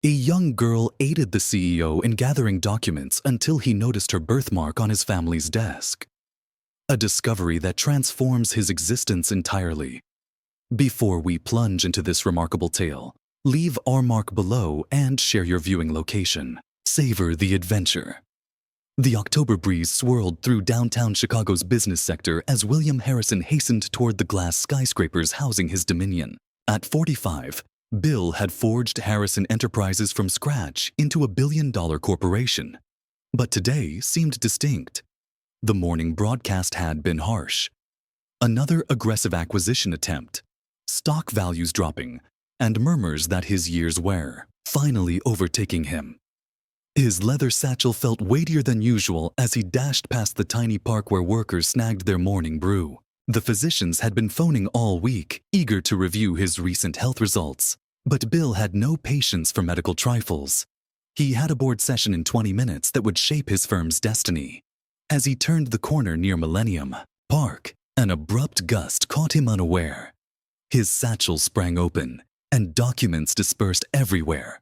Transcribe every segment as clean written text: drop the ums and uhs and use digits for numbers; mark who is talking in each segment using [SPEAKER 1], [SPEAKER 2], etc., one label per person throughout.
[SPEAKER 1] A young girl aided the CEO in gathering documents until he noticed her birthmark on his family's desk. A discovery that transforms his existence entirely. Before we plunge into this remarkable tale, leave our mark below and share your viewing location. Savor the adventure. The October breeze swirled through downtown Chicago's business sector as William Harrison hastened toward the glass skyscrapers housing his dominion. At 45, Bill had forged Harrison Enterprises from scratch into a billion-dollar corporation. But today seemed distinct. The morning broadcast had been harsh. Another aggressive acquisition attempt, stock values dropping, and murmurs that his years were finally overtaking him. His leather satchel felt weightier than usual as he dashed past the tiny park where workers snagged their morning brew. The physicians had been phoning all week, eager to review his recent health results. But Bill had no patience for medical trifles. He had a board session in 20 minutes that would shape his firm's destiny. As he turned the corner near Millennium Park, an abrupt gust caught him unaware. His satchel sprang open, and documents dispersed everywhere.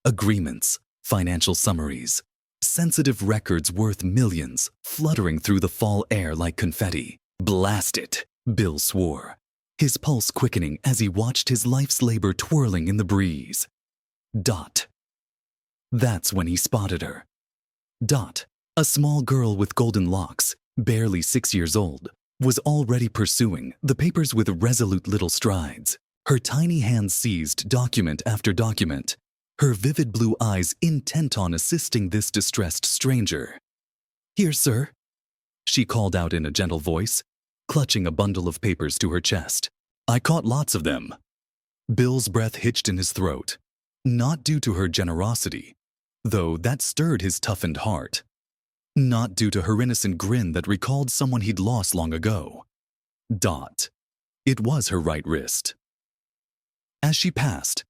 [SPEAKER 1] Agreements, financial summaries, sensitive records worth millions, fluttering through the fall air like confetti. "Blast it," Bill swore, his pulse quickening as he watched his life's labor twirling in the breeze. Dot. That's when he spotted her. Dot, a small girl with golden locks, barely 6 years old, was already pursuing the papers with resolute little strides. Her tiny hands seized document after document, her vivid blue eyes intent on assisting this distressed stranger. "Here, sir," she called out in a gentle voice, clutching a bundle of papers to her chest. "I caught lots of them." Bill's breath hitched in his throat, not due to her generosity, though that stirred his toughened heart. Not due to her innocent grin that recalled someone he'd lost long ago. Dot. It was her right wrist. As she passed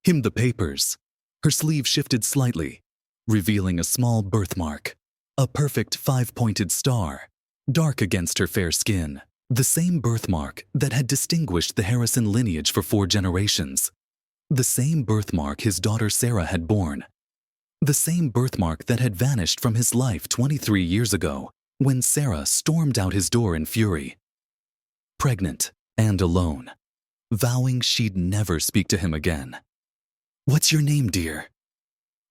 [SPEAKER 1] him the papers, her sleeve shifted slightly, revealing a small birthmark, a perfect 5-pointed star, dark against her fair skin. The same birthmark that had distinguished the Harrison lineage for 4 generations. The same birthmark his daughter Sarah had borne. The same birthmark that had vanished from his life 23 years ago when Sarah stormed out his door in fury. Pregnant and alone, vowing she'd never speak to him again. "What's your name, dear?"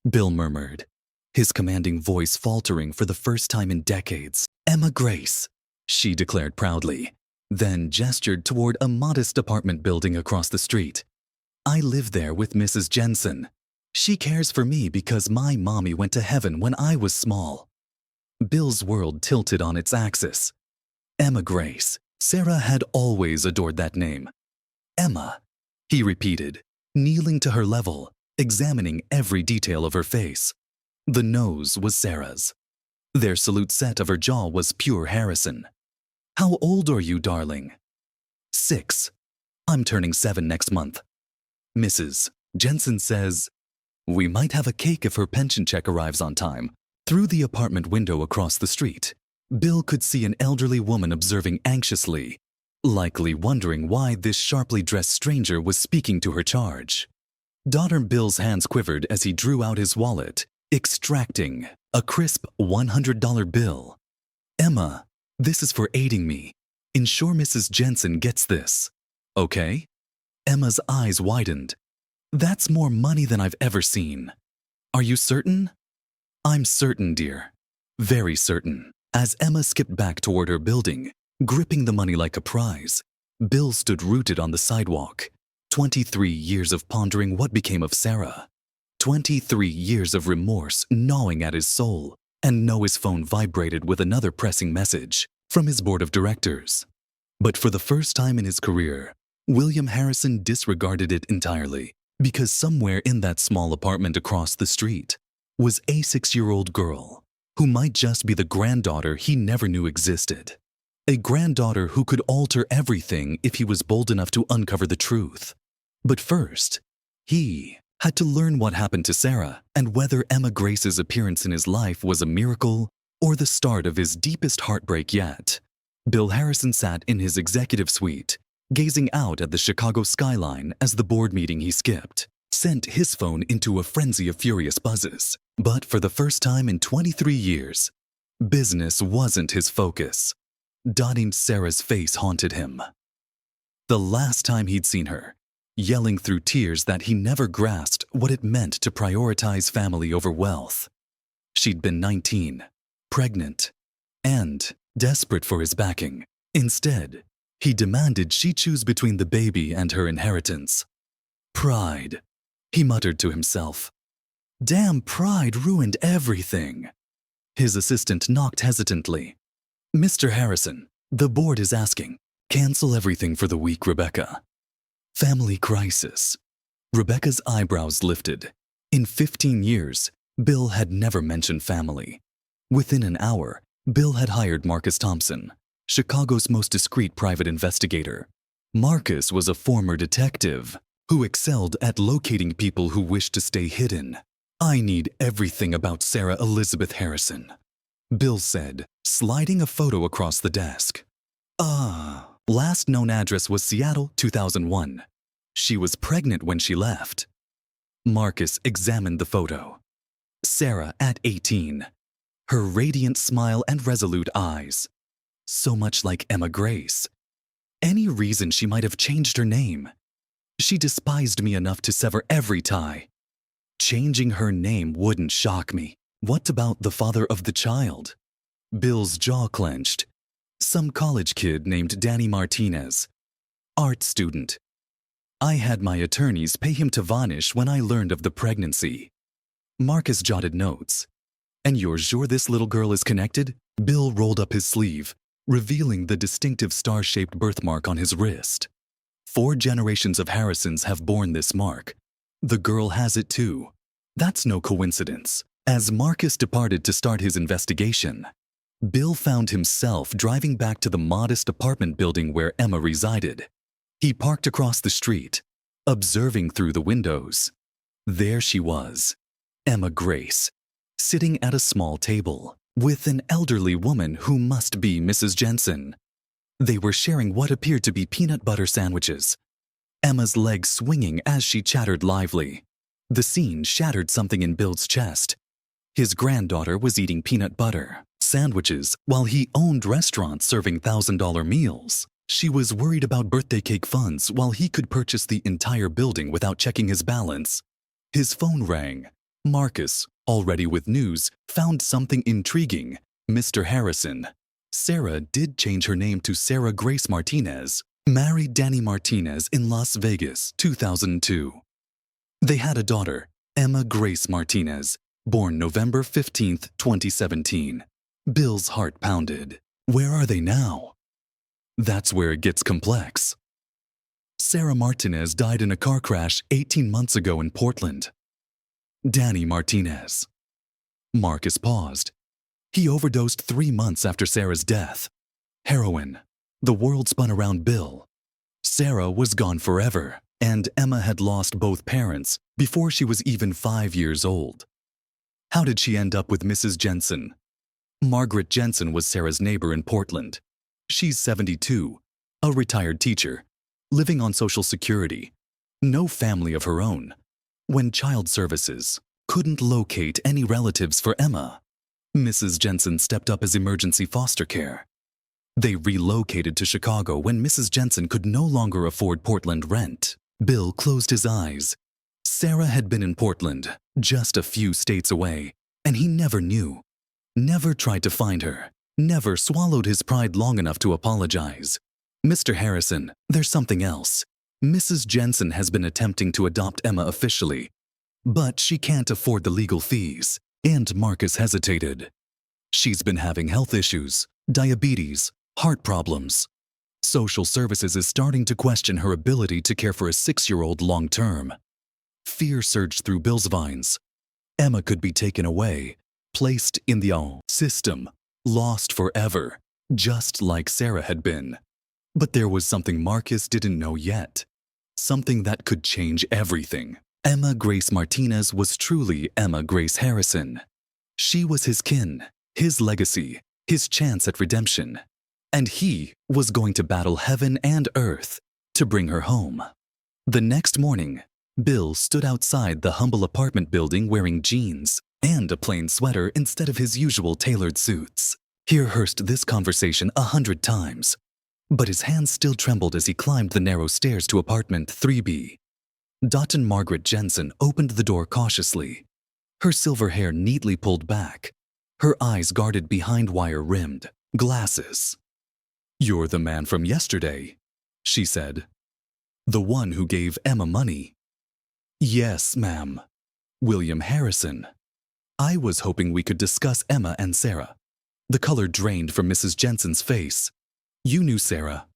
[SPEAKER 1] Bill murmured, his commanding voice faltering for the first time in decades. "Emma Grace," she declared proudly, then gestured toward a modest apartment building across the street. "I live there with Mrs. Jensen. She cares for me because my mommy went to heaven when I was small." Bill's world tilted on its axis. Emma Grace. Sarah had always adored that name. "Emma," he repeated, kneeling to her level, examining every detail of her face. The nose was Sarah's. Their salute set of her jaw was pure Harrison. "How old are you, darling?" 6. "I'm turning 7 next month." Mrs. Jensen says, "We might have a cake if her pension check arrives on time." Through the apartment window across the street, Bill could see an elderly woman observing anxiously, likely wondering why this sharply dressed stranger was speaking to her charge. Daughter Bill's hands quivered as he drew out his wallet, extracting a crisp $100 bill. "Emma, this is for aiding me. Ensure Mrs. Jensen gets this. Okay?" Emma's eyes widened. "That's more money than I've ever seen. Are you certain?" "I'm certain, dear. Very certain." As Emma skipped back toward her building, gripping the money like a prize, Bill stood rooted on the sidewalk. 23 years of pondering what became of Sarah. 23 years of remorse gnawing at his soul, and now his phone vibrated with another pressing message from his board of directors. But for the first time in his career, William Harrison disregarded it entirely, because somewhere in that small apartment across the street was a 6-year-old girl who might just be the granddaughter he never knew existed. A granddaughter who could alter everything if he was bold enough to uncover the truth. But first, he had to learn what happened to Sarah and whether Emma Grace's appearance in his life was a miracle or the start of his deepest heartbreak yet. Bill Harrison sat in his executive suite, gazing out at the Chicago skyline as the board meeting he skipped. sent his phone into a frenzy of furious buzzes. But for the first time in 23 years, business wasn't his focus. Dotting Sarah's face haunted him. The last time he'd seen her, yelling through tears that he never grasped what it meant to prioritize family over wealth. She'd been 19, pregnant, and desperate for his backing. Instead, he demanded she choose between the baby and her inheritance. Pride, he muttered to himself. Damn pride ruined everything. His assistant knocked hesitantly. Mr. Harrison, the board is asking. Cancel everything for the week, Rebecca. Family crisis. Rebecca's eyebrows lifted. In 15 years, Bill had never mentioned family. Within an hour, Bill had hired Marcus Thompson, Chicago's most discreet private investigator. Marcus was a former detective who excelled at locating people who wished to stay hidden. I need everything about Sarah Elizabeth Harrison, Bill said, sliding a photo across the desk. Last known address was Seattle, 2001. She was pregnant when she left. Marcus examined the photo. Sarah at 18. Her radiant smile and resolute eyes. So much like Emma Grace. Any reason she might have changed her name? She despised me enough to sever every tie. Changing her name wouldn't shock me. What about the father of the child? Bill's jaw clenched. Some college kid named Danny Martinez. Art student. I had my attorneys pay him to vanish when I learned of the pregnancy. Marcus jotted notes. And you're sure this little girl is connected? Bill rolled up his sleeve, revealing the distinctive star-shaped birthmark on his wrist. 4 generations of Harrisons have borne this mark. The girl has it too. That's no coincidence. As Marcus departed to start his investigation, Bill found himself driving back to the modest apartment building where Emma resided. He parked across the street, observing through the windows. There she was, Emma Grace, sitting at a small table with an elderly woman who must be Mrs. Jensen. They were sharing what appeared to be peanut butter sandwiches, Emma's legs swinging as she chattered lively. The scene shattered something in Bill's chest. His granddaughter was eating peanut butter sandwiches while he owned restaurants serving $1,000 meals. She was worried about birthday cake funds while he could purchase the entire building without checking his balance. His phone rang. Marcus, already with news, found something intriguing. Mr. Harrison. Sarah did change her name to Sarah Grace Martinez, married Danny Martinez in Las Vegas, 2002. They had a daughter, Emma Grace Martinez, born November 15, 2017. Bill's heart pounded. Where are they now? That's where it gets complex. Sarah Martinez died in a car crash 18 months ago in Portland. Danny Martinez. Marcus paused. He overdosed 3 months after Sarah's death. Heroin. The world spun around Bill. Sarah was gone forever, and Emma had lost both parents before she was even 5 years old. How did she end up with Mrs. Jensen? Margaret Jensen was Sarah's neighbor in Portland. She's 72, a retired teacher, living on Social Security, no family of her own. When Child Services couldn't locate any relatives for Emma, Mrs. Jensen stepped up as emergency foster care. They relocated to Chicago when Mrs. Jensen could no longer afford Portland rent. Bill closed his eyes. Sarah had been in Portland, just a few states away, and he never knew. Never tried to find her. Never swallowed his pride long enough to apologize. Mr. Harrison, there's something else. Mrs. Jensen has been attempting to adopt Emma officially, but she can't afford the legal fees, and Marcus hesitated. She's been having health issues, diabetes, heart problems. Social Services is starting to question her ability to care for a 6-year-old long-term. Fear surged through Bill's veins. Emma could be taken away, placed in the system, lost forever, just like Sarah had been. But there was something Marcus didn't know yet. Something that could change everything. Emma Grace Martinez was truly Emma Grace Harrison. She was his kin, his legacy, his chance at redemption. And he was going to battle heaven and earth to bring her home. The next morning, Bill stood outside the humble apartment building wearing jeans and a plain sweater instead of his usual tailored suits. He rehearsed this conversation 100 times, but his hands still trembled as he climbed the narrow stairs to apartment 3B. Dotton Margaret Jensen opened the door cautiously, her silver hair neatly pulled back, her eyes guarded behind wire-rimmed glasses. "You're the man from yesterday," she said. "The one who gave Emma money." "Yes, ma'am. William Harrison. I was hoping we could discuss Emma and Sarah." The color drained from Mrs. Jensen's face. "You knew Sarah.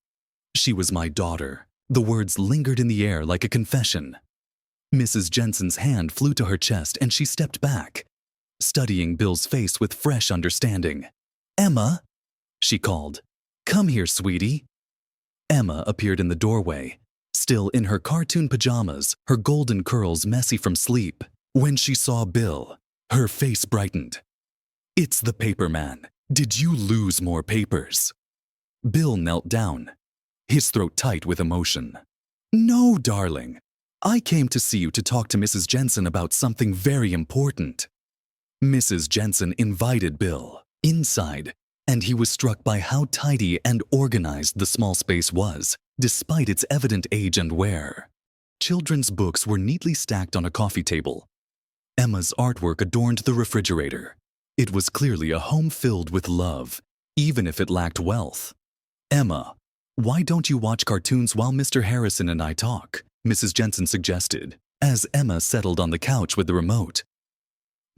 [SPEAKER 1] She was my daughter." The words lingered in the air like a confession. Mrs. Jensen's hand flew to her chest and she stepped back, studying Bill's face with fresh understanding. "Emma," she called. "Come here, sweetie." Emma appeared in the doorway, still in her cartoon pajamas, her golden curls messy from sleep. When she saw Bill, her face brightened. "It's the paper man. Did you lose more papers?" Bill knelt down, his throat tight with emotion. "No, darling. I came to see you to talk to Mrs. Jensen about something very important." Mrs. Jensen invited Bill inside, and he was struck by how tidy and organized the small space was, despite its evident age and wear. Children's books were neatly stacked on a coffee table. Emma's artwork adorned the refrigerator. It was clearly a home filled with love, even if it lacked wealth. "Emma, why don't you watch cartoons while Mr. Harrison and I talk?" Mrs. Jensen suggested, as Emma settled on the couch with the remote.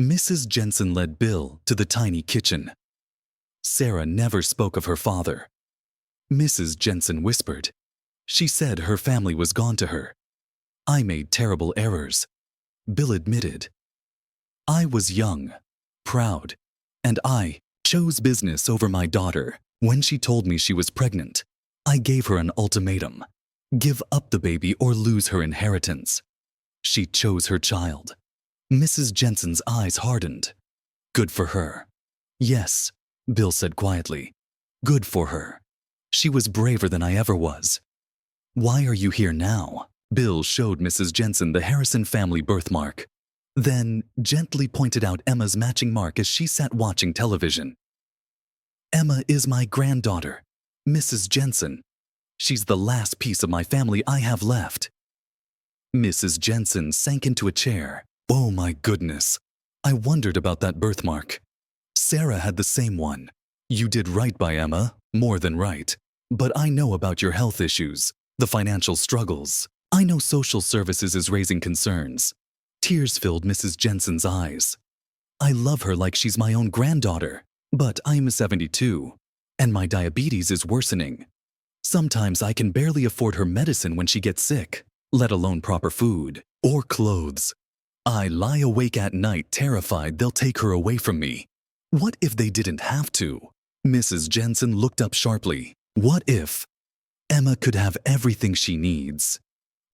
[SPEAKER 1] Mrs. Jensen led Bill to the tiny kitchen. Sarah never spoke of her father. Mrs. Jensen whispered. She said her family was gone to her. "I made terrible errors," Bill admitted. "I was young, proud, and I chose business over my daughter. When she told me she was pregnant, I gave her an ultimatum. Give up the baby or lose her inheritance. She chose her child." Mrs. Jensen's eyes hardened. "Good for her." "Yes," Bill said quietly. "Good for her. She was braver than I ever was." "Why are you here now?" Bill showed Mrs. Jensen the Harrison family birthmark, then gently pointed out Emma's matching mark as she sat watching television. "Emma is my granddaughter, Mrs. Jensen. She's the last piece of my family I have left." Mrs. Jensen sank into a chair. "Oh my goodness. I wondered about that birthmark. Sarah had the same one. You did right by Emma, more than right. But I know about your health issues, the financial struggles. I know social services is raising concerns." Tears filled Mrs. Jensen's eyes. "I love her like she's my own granddaughter, but I'm 72, and my diabetes is worsening. Sometimes I can barely afford her medicine when she gets sick, let alone proper food or clothes. I lie awake at night terrified they'll take her away from me. What if they didn't have to?" Mrs. Jensen looked up sharply. "What if Emma could have everything she needs?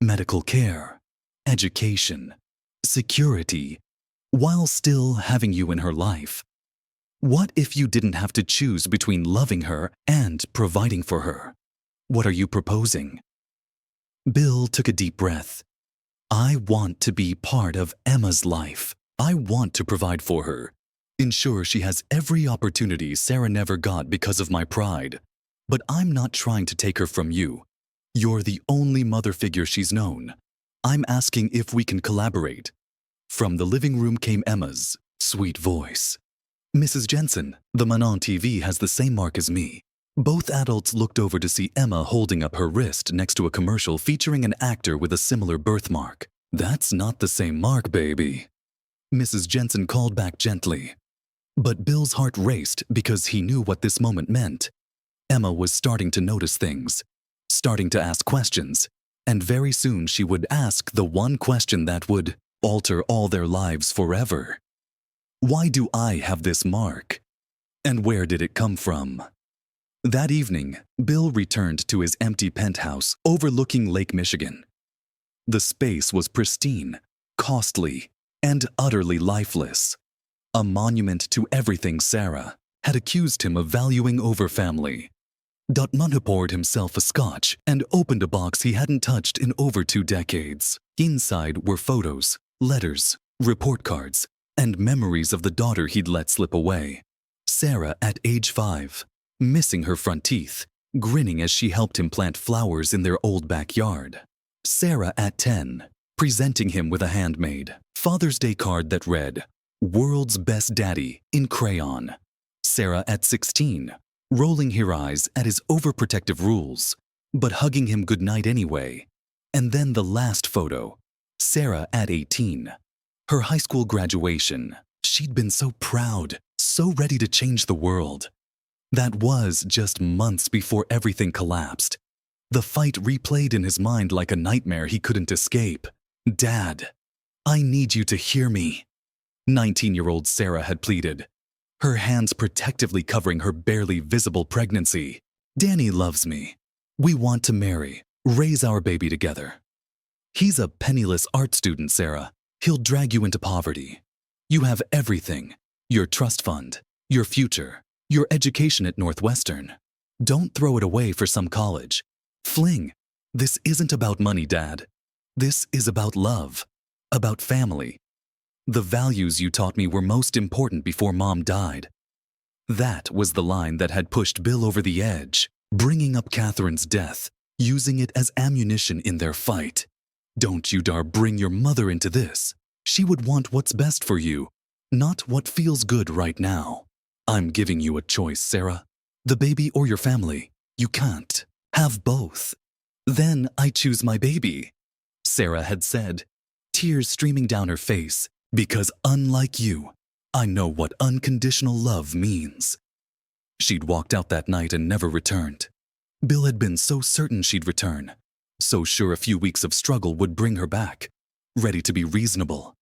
[SPEAKER 1] Medical care, education, security, while still having you in her life? What if you didn't have to choose between loving her and providing for her? What are you proposing?" Bill took a deep breath. "I want to be part of Emma's life. I want to provide for her, ensure she has every opportunity Sarah never got because of my pride. But I'm not trying to take her from you. You're the only mother figure she's known. I'm asking if we can collaborate." From the living room came Emma's sweet voice. "Mrs. Jensen, the man on TV has the same mark as me." Both adults looked over to see Emma holding up her wrist next to a commercial featuring an actor with a similar birthmark. "That's not the same mark, baby," Mrs. Jensen called back gently. But Bill's heart raced because he knew what this moment meant. Emma was starting to notice things, starting to ask questions, and very soon she would ask the one question that would alter all their lives forever. Why do I have this mark? And where did it come from? That evening, Bill returned to his empty penthouse overlooking Lake Michigan. The space was pristine, costly, and utterly lifeless. A monument to everything Sarah had accused him of valuing over family. Dotman poured himself a scotch and opened a box he hadn't touched in over 2 decades. Inside were photos, letters, report cards, and memories of the daughter he'd let slip away. Sarah at age 5, missing her front teeth, grinning as she helped him plant flowers in their old backyard. Sarah at 10, presenting him with a handmade Father's Day card that read, "World's Best Daddy" in crayon. Sarah at 16, rolling her eyes at his overprotective rules, but hugging him goodnight anyway. And then the last photo, Sarah at 18. Her high school graduation. She'd been so proud, so ready to change the world. That was just months before everything collapsed. The fight replayed in his mind like a nightmare he couldn't escape. "Dad, I need you to hear me," 19-year-old Sarah had pleaded, her hands protectively covering her barely visible pregnancy. "Danny loves me. We want to marry, raise our baby together. He's a penniless art student, Sarah. He'll drag you into poverty. You have everything, your trust fund, your future, your education at Northwestern. Don't throw it away for some college. Fling. This isn't about money, Dad. This is about love, about family. The values you taught me were most important before Mom died." That was the line that had pushed Bill over the edge, bringing up Catherine's death, using it as ammunition in their fight. "Don't you dare bring your mother into this. She would want what's best for you, not what feels good right now. I'm giving you a choice, Sarah. The baby or your family. You can't have both." "Then I choose my baby," Sarah had said, tears streaming down her face, "because unlike you, I know what unconditional love means." She'd walked out that night and never returned. Bill had been so certain she'd return, so sure a few weeks of struggle would bring her back, ready to be reasonable.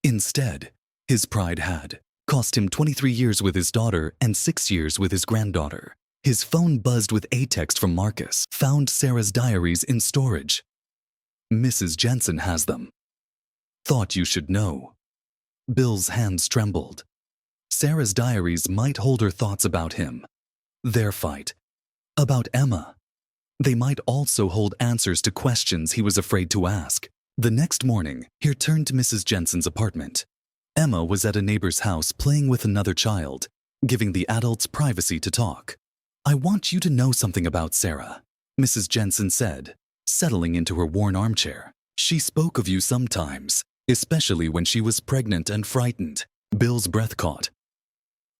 [SPEAKER 1] Instead, his pride had cost him 23 years with his daughter and 6 years with his granddaughter. His phone buzzed with a text from Marcus, found Sarah's diaries in storage. "Mrs. Jensen has them. Thought you should know." Bill's hands trembled. Sarah's diaries might hold her thoughts about him, their fight, about Emma. They might also hold answers to questions he was afraid to ask. The next morning, he returned to Mrs. Jensen's apartment. Emma was at a neighbor's house playing with another child, giving the adults privacy to talk. "I want you to know something about Sarah," Mrs. Jensen said, settling into her worn armchair. "She spoke of you sometimes, especially when she was pregnant and frightened." Bill's breath caught.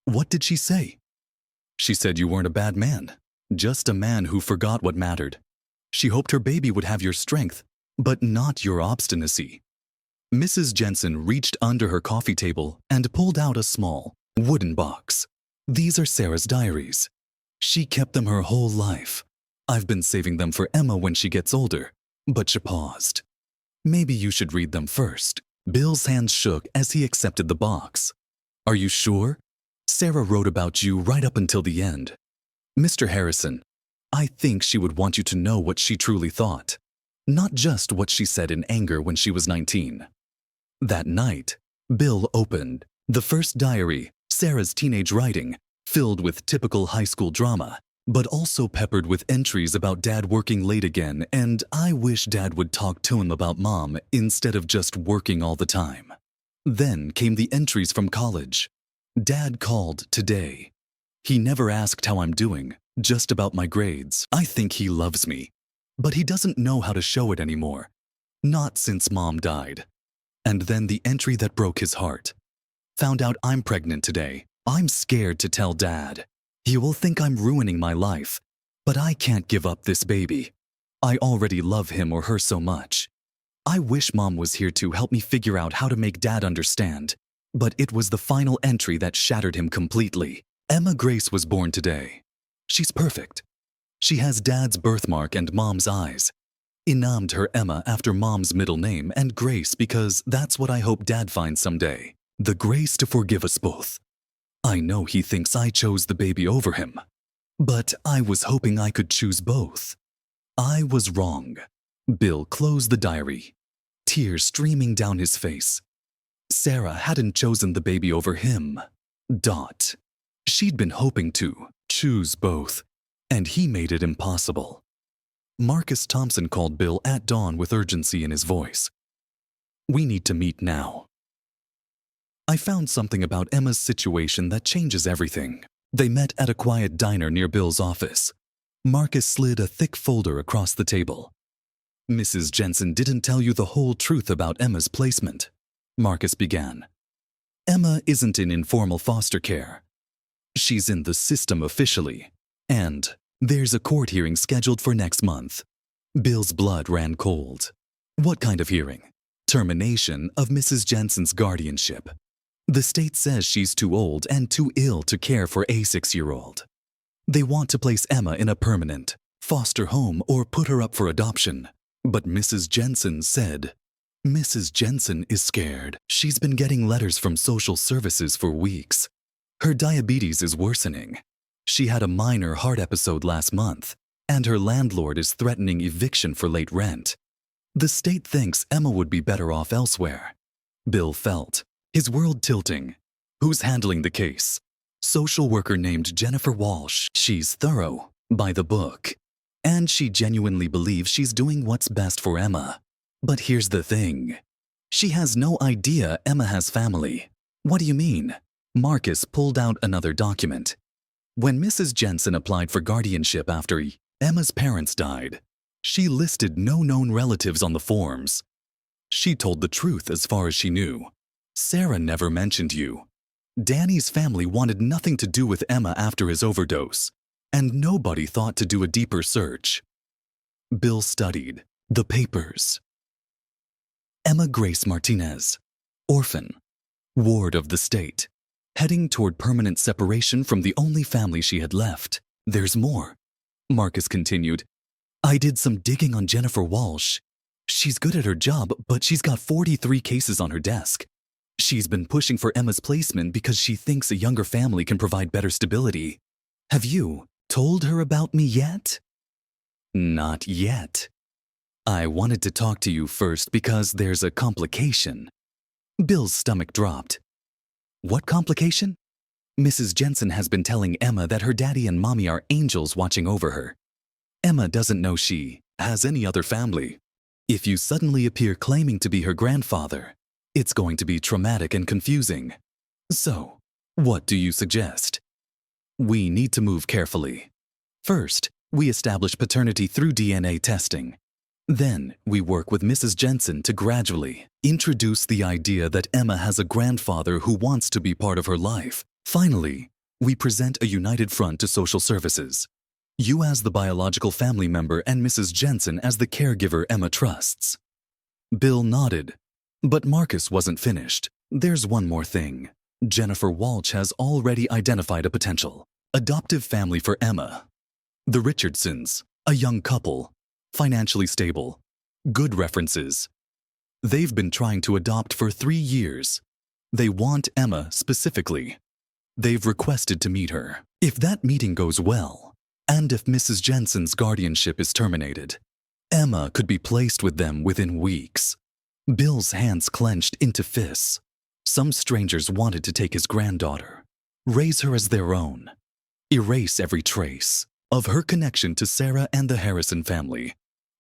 [SPEAKER 1] "What did she say?" "She said you weren't a bad man, just a man who forgot what mattered. She hoped her baby would have your strength, but not your obstinacy." Mrs. Jensen reached under her coffee table and pulled out a small, wooden box. "These are Sarah's diaries. She kept them her whole life. I've been saving them for Emma when she gets older." But she paused. "Maybe you should read them first." Bill's hands shook as he accepted the box. "Are you sure? Sarah wrote about you right up until the end. Mr. Harrison, I think she would want you to know what she truly thought, not just what she said in anger when she was 19. That night, Bill opened the first diary, Sarah's teenage writing, filled with typical high school drama, but also peppered with entries about Dad working late again and "I wish Dad would talk to him about Mom instead of just working all the time." Then came the entries from college. "Dad called today. He never asked how I'm doing, just about my grades. I think he loves me, but he doesn't know how to show it anymore. Not since Mom died." And then the entry that broke his heart. "Found out I'm pregnant today. I'm scared to tell Dad. He will think I'm ruining my life, but I can't give up this baby. I already love him or her so much. I wish Mom was here to help me figure out how to make Dad understand." But it was the final entry that shattered him completely. Emma Grace was born today. She's perfect. She has Dad's birthmark and Mom's eyes. Named her Emma after Mom's middle name and Grace because that's what I hope Dad finds someday. The grace to forgive us both. I know he thinks I chose the baby over him, but I was hoping I could choose both. I was wrong. Bill closed the diary, tears streaming down his face. Sarah hadn't chosen the baby over him. She'd been hoping to choose both, and he made it impossible. Marcus Thompson called Bill at dawn with urgency in his voice. We need to meet now. I found something about Emma's situation that changes everything. They met at a quiet diner near Bill's office. Marcus slid a thick folder across the table. Mrs. Jensen didn't tell you the whole truth about Emma's placement, Marcus began. Emma isn't in informal foster care. She's in the system officially, and there's a court hearing scheduled for next month. Bill's blood ran cold. What kind of hearing? Termination of Mrs. Jensen's guardianship. The state says she's too old and too ill to care for a 6-year-old. They want to place Emma in a permanent foster home or put her up for adoption. But Mrs. Jensen said, Mrs. Jensen is scared. She's been getting letters from social services for weeks. Her diabetes is worsening. She had a minor heart episode last month, and her landlord is threatening eviction for late rent. The state thinks Emma would be better off elsewhere. Bill felt, his world tilting. Who's handling the case? Social worker named Jennifer Walsh. She's thorough, by the book, and she genuinely believes she's doing what's best for Emma. But here's the thing. She has no idea Emma has family. What do you mean? Marcus pulled out another document. When Mrs. Jensen applied for guardianship after Emma's parents died, she listed no known relatives on the forms. She told the truth as far as she knew. Sarah never mentioned you. Danny's family wanted nothing to do with Emma after his overdose, and nobody thought to do a deeper search. Bill studied the papers. Emma Grace Martinez, orphan, ward of the state, heading toward permanent separation from the only family she had left. There's more, Marcus continued. I did some digging on Jennifer Walsh. She's good at her job, but she's got 43 cases on her desk. She's been pushing for Emma's placement because she thinks a younger family can provide better stability. Have you told her about me yet? Not yet. I wanted to talk to you first because there's a complication. Bill's stomach dropped. What complication? Mrs. Jensen has been telling Emma that her daddy and mommy are angels watching over her. Emma doesn't know she has any other family. If you suddenly appear claiming to be her grandfather, it's going to be traumatic and confusing. So, what do you suggest? We need to move carefully. First, we establish paternity through DNA testing. Then, we work with Mrs. Jensen to gradually introduce the idea that Emma has a grandfather who wants to be part of her life. Finally, we present a united front to social services. You as the biological family member and Mrs. Jensen as the caregiver Emma trusts. Bill nodded, but Marcus wasn't finished. There's one more thing. Jennifer Walsh has already identified a potential adoptive family for Emma. The Richardsons, a young couple, financially stable, good references. They've been trying to adopt for 3 years. They want Emma specifically. They've requested to meet her. If that meeting goes well, and if Mrs. Jensen's guardianship is terminated, Emma could be placed with them within weeks. Bill's hands clenched into fists. Some strangers wanted to take his granddaughter, raise her as their own, erase every trace of her connection to Sarah and the Harrison family.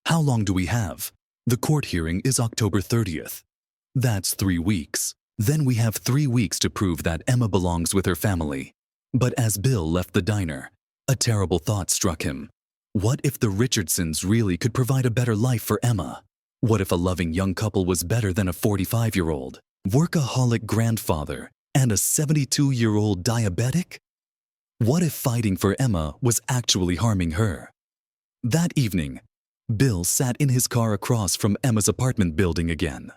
[SPEAKER 1] How long do we have? The court hearing is October 30th. That's 3 weeks. Then we have 3 weeks to prove that Emma belongs with her family. But as Bill left the diner, a terrible thought struck him. What if the Richardsons really could provide a better life for Emma? What if a loving young couple was better than a 45-year-old, workaholic grandfather and a 72-year-old diabetic? What if fighting for Emma was actually harming her? That evening, Bill sat in his car across from Emma's apartment building again,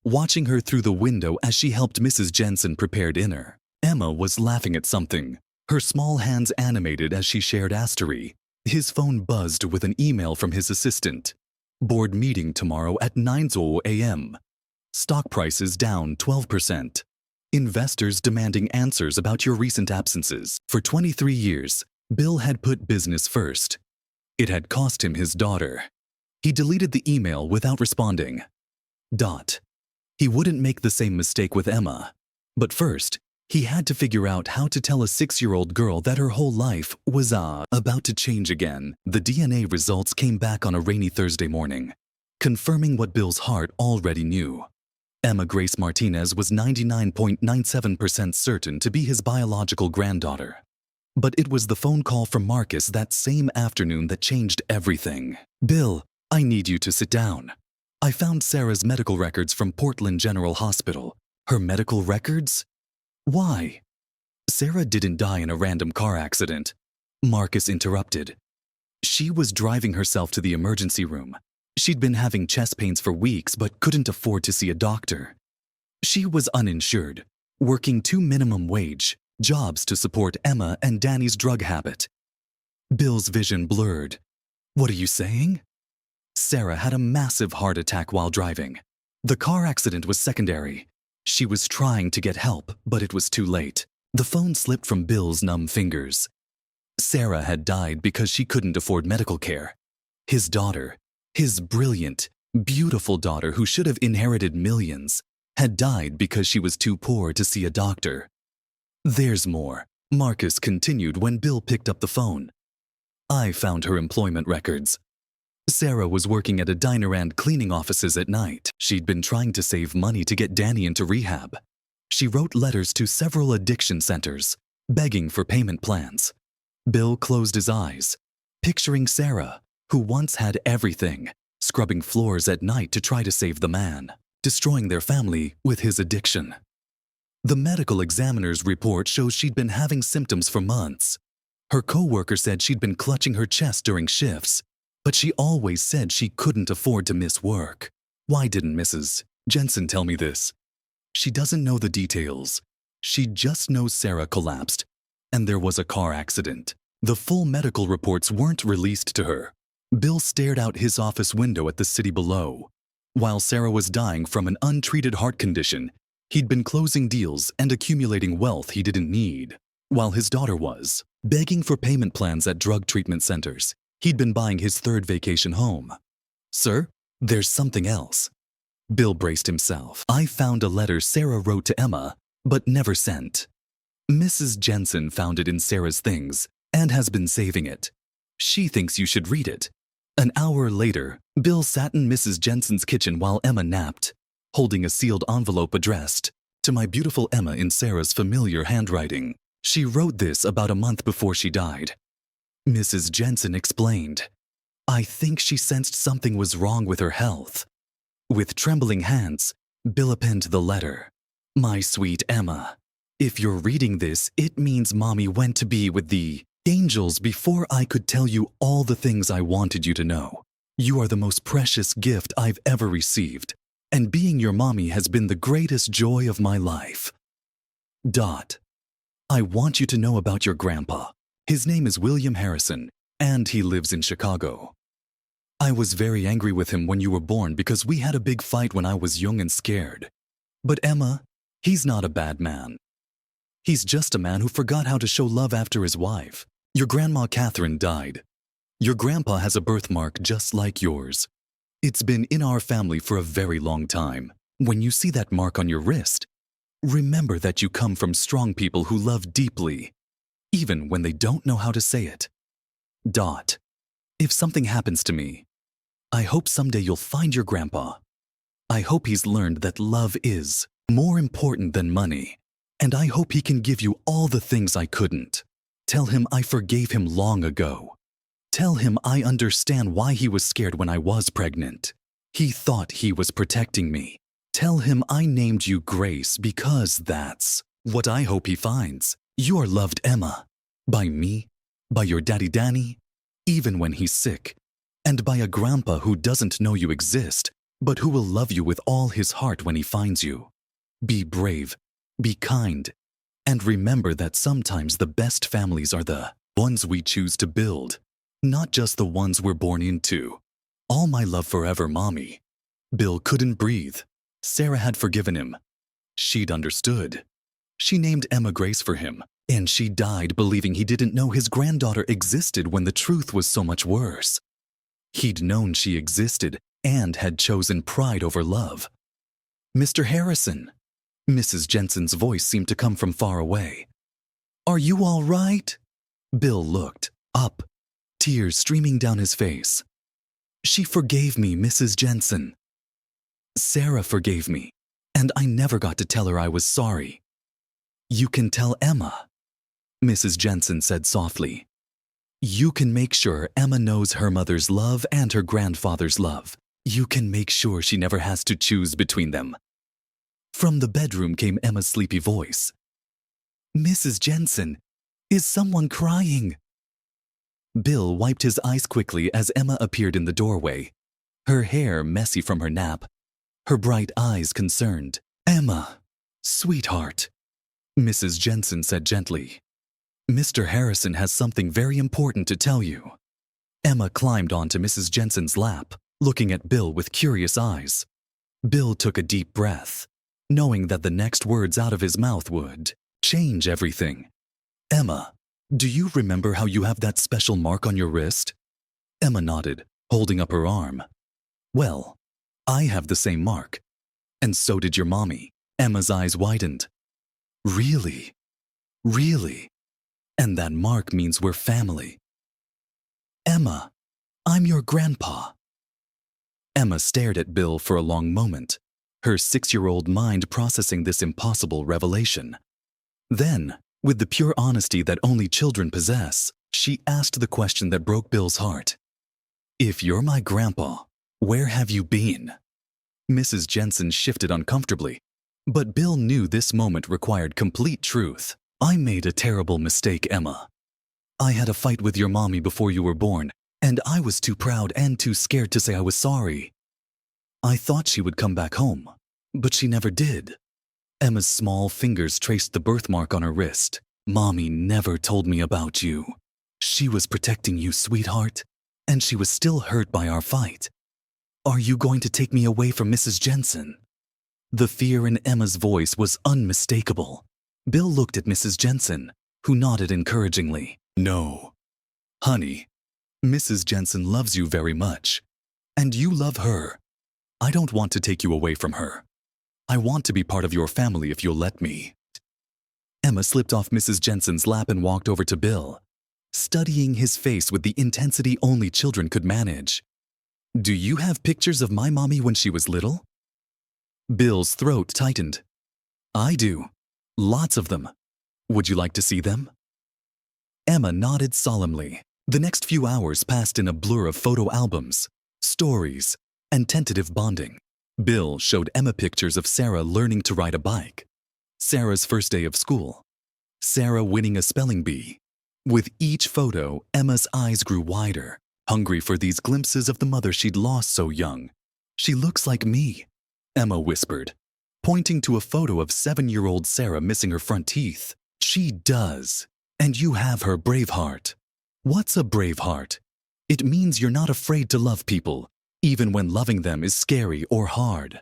[SPEAKER 1] watching her through the window as she helped Mrs. Jensen prepare dinner. Emma was laughing at something, her small hands animated as she shared Astery. His phone buzzed with an email from his assistant. Board meeting tomorrow at 9 a.m. Stock prices down 12%. Investors demanding answers about your recent absences. For 23 years, Bill had put business first. It had cost him his daughter. He deleted the email without responding. He wouldn't make the same mistake with Emma. But first, he had to figure out how to tell a 6-year-old girl that her whole life was about to change again. The DNA results came back on a rainy Thursday morning, confirming what Bill's heart already knew. Emma Grace Martinez was 99.97% certain to be his biological granddaughter. But it was the phone call from Marcus that same afternoon that changed everything. "Bill, I need you to sit down. I found Sarah's medical records from Portland General Hospital." "Her medical records? Why?" "Sarah didn't die in a random car accident," Marcus interrupted. "She was driving herself to the emergency room. She'd been having chest pains for weeks but couldn't afford to see a doctor. She was uninsured, working 2 minimum wage jobs to support Emma and Danny's drug habit." Bill's vision blurred. "What are you saying?" "Sarah had a massive heart attack while driving. The car accident was secondary. She was trying to get help, but it was too late." The phone slipped from Bill's numb fingers. Sarah had died because she couldn't afford medical care. His daughter, his brilliant, beautiful daughter who should have inherited millions, had died because she was too poor to see a doctor. "There's more," Marcus continued when Bill picked up the phone. "I found her employment records. Sarah was working at a diner and cleaning offices at night. She'd been trying to save money to get Danny into rehab. She wrote letters to several addiction centers, begging for payment plans." Bill closed his eyes, picturing Sarah, who once had everything, scrubbing floors at night to try to save the man, destroying their family with his addiction. The medical examiner's report shows she'd been having symptoms for months. Her coworker said she'd been clutching her chest during shifts, but she always said she couldn't afford to miss work. "Why didn't Mrs. Jensen tell me this?" "She doesn't know the details. She just knows Sarah collapsed, and there was a car accident. The full medical reports weren't released to her." Bill stared out his office window at the city below. While Sarah was dying from an untreated heart condition, he'd been closing deals and accumulating wealth he didn't need. While his daughter was begging for payment plans at drug treatment centers, he'd been buying his 3rd vacation home. "Sir, there's something else." Bill braced himself. "I found a letter Sarah wrote to Emma, but never sent. Mrs. Jensen found it in Sarah's things and has been saving it. She thinks you should read it." An hour later, Bill sat in Mrs. Jensen's kitchen while Emma napped, holding a sealed envelope addressed, "To my beautiful Emma," in Sarah's familiar handwriting. "She wrote this about a month before she died." Mrs. Jensen explained, "I think she sensed something was wrong with her health." With trembling hands, Bill penned the letter. "My sweet Emma, if you're reading this, it means Mommy went to be with the angels before I could tell you all the things I wanted you to know. You are the most precious gift I've ever received, and being your mommy has been the greatest joy of my life. Dot. I want you to know about your grandpa. His name is William Harrison, and he lives in Chicago. I was very angry with him when you were born because we had a big fight when I was young and scared. But Emma, he's not a bad man. He's just a man who forgot how to show love after his wife. Your grandma Catherine died. Your grandpa has a birthmark just like yours. It's been in our family for a very long time. When you see that mark on your wrist, remember that you come from strong people who love deeply, even when they don't know how to say it. Dot. If something happens to me, I hope someday you'll find your grandpa. I hope he's learned that love is more important than money, and I hope he can give you all the things I couldn't. Tell him I forgave him long ago. Tell him I understand why he was scared when I was pregnant. He thought he was protecting me. Tell him I named you Grace because that's what I hope he finds. You are loved, Emma. By me, by your daddy Danny, even when he's sick, and by a grandpa who doesn't know you exist, but who will love you with all his heart when he finds you. Be brave, be kind, and remember that sometimes the best families are the ones we choose to build, not just the ones we're born into. All my love forever, Mommy. Bill couldn't breathe. Sarah had forgiven him. She'd understood. She named Emma Grace for him, and she died believing he didn't know his granddaughter existed when the truth was so much worse. He'd known she existed and had chosen pride over love. Mr. Harrison. Mrs. Jensen's voice seemed to come from far away. Are you all right? Bill looked up, tears streaming down his face. She forgave me, Mrs. Jensen. Sarah forgave me, and I never got to tell her I was sorry. You can tell Emma, Mrs. Jensen said softly. You can make sure Emma knows her mother's love and her grandfather's love. You can make sure she never has to choose between them. From the bedroom came Emma's sleepy voice. Mrs. Jensen, is someone crying? Bill wiped his eyes quickly as Emma appeared in the doorway, her hair messy from her nap, her bright eyes concerned. Emma, sweetheart, Mrs. Jensen said gently. Mr. Harrison has something very important to tell you. Emma climbed onto Mrs. Jensen's lap, looking at Bill with curious eyes. Bill took a deep breath, knowing that the next words out of his mouth would change everything. Emma, do you remember how you have that special mark on your wrist? Emma nodded, holding up her arm. Well, I have the same mark. And so did your mommy. Emma's eyes widened. Really? Really? And that mark means we're family. Emma, I'm your grandpa. Emma stared at Bill for a long moment, her 6-year-old mind processing this impossible revelation. Then, with the pure honesty that only children possess, she asked the question that broke Bill's heart. If you're my grandpa, where have you been? Mrs. Jensen shifted uncomfortably, but Bill knew this moment required complete truth. I made a terrible mistake, Emma. I had a fight with your mommy before you were born, and I was too proud and too scared to say I was sorry. I thought she would come back home, but she never did. Emma's small fingers traced the birthmark on her wrist. Mommy never told me about you. She was protecting you, sweetheart, and she was still hurt by our fight. Are you going to take me away from Mrs. Jensen? The fear in Emma's voice was unmistakable. Bill looked at Mrs. Jensen, who nodded encouragingly. No. Honey, Mrs. Jensen loves you very much, and you love her. I don't want to take you away from her. I want to be part of your family if you'll let me. Emma slipped off Mrs. Jensen's lap and walked over to Bill, studying his face with the intensity only children could manage. Do you have pictures of my mommy when she was little? Bill's throat tightened. I do. Lots of them. Would you like to see them? Emma nodded solemnly. The next few hours passed in a blur of photo albums, stories, and tentative bonding. Bill showed Emma pictures of Sarah learning to ride a bike, Sarah's first day of school, Sarah winning a spelling bee. With each photo, Emma's eyes grew wider, hungry for these glimpses of the mother she'd lost so young. She looks like me, Emma whispered, pointing to a photo of 7-year-old Sarah missing her front teeth. She does. And you have her brave heart. What's a brave heart? It means you're not afraid to love people, even when loving them is scary or hard.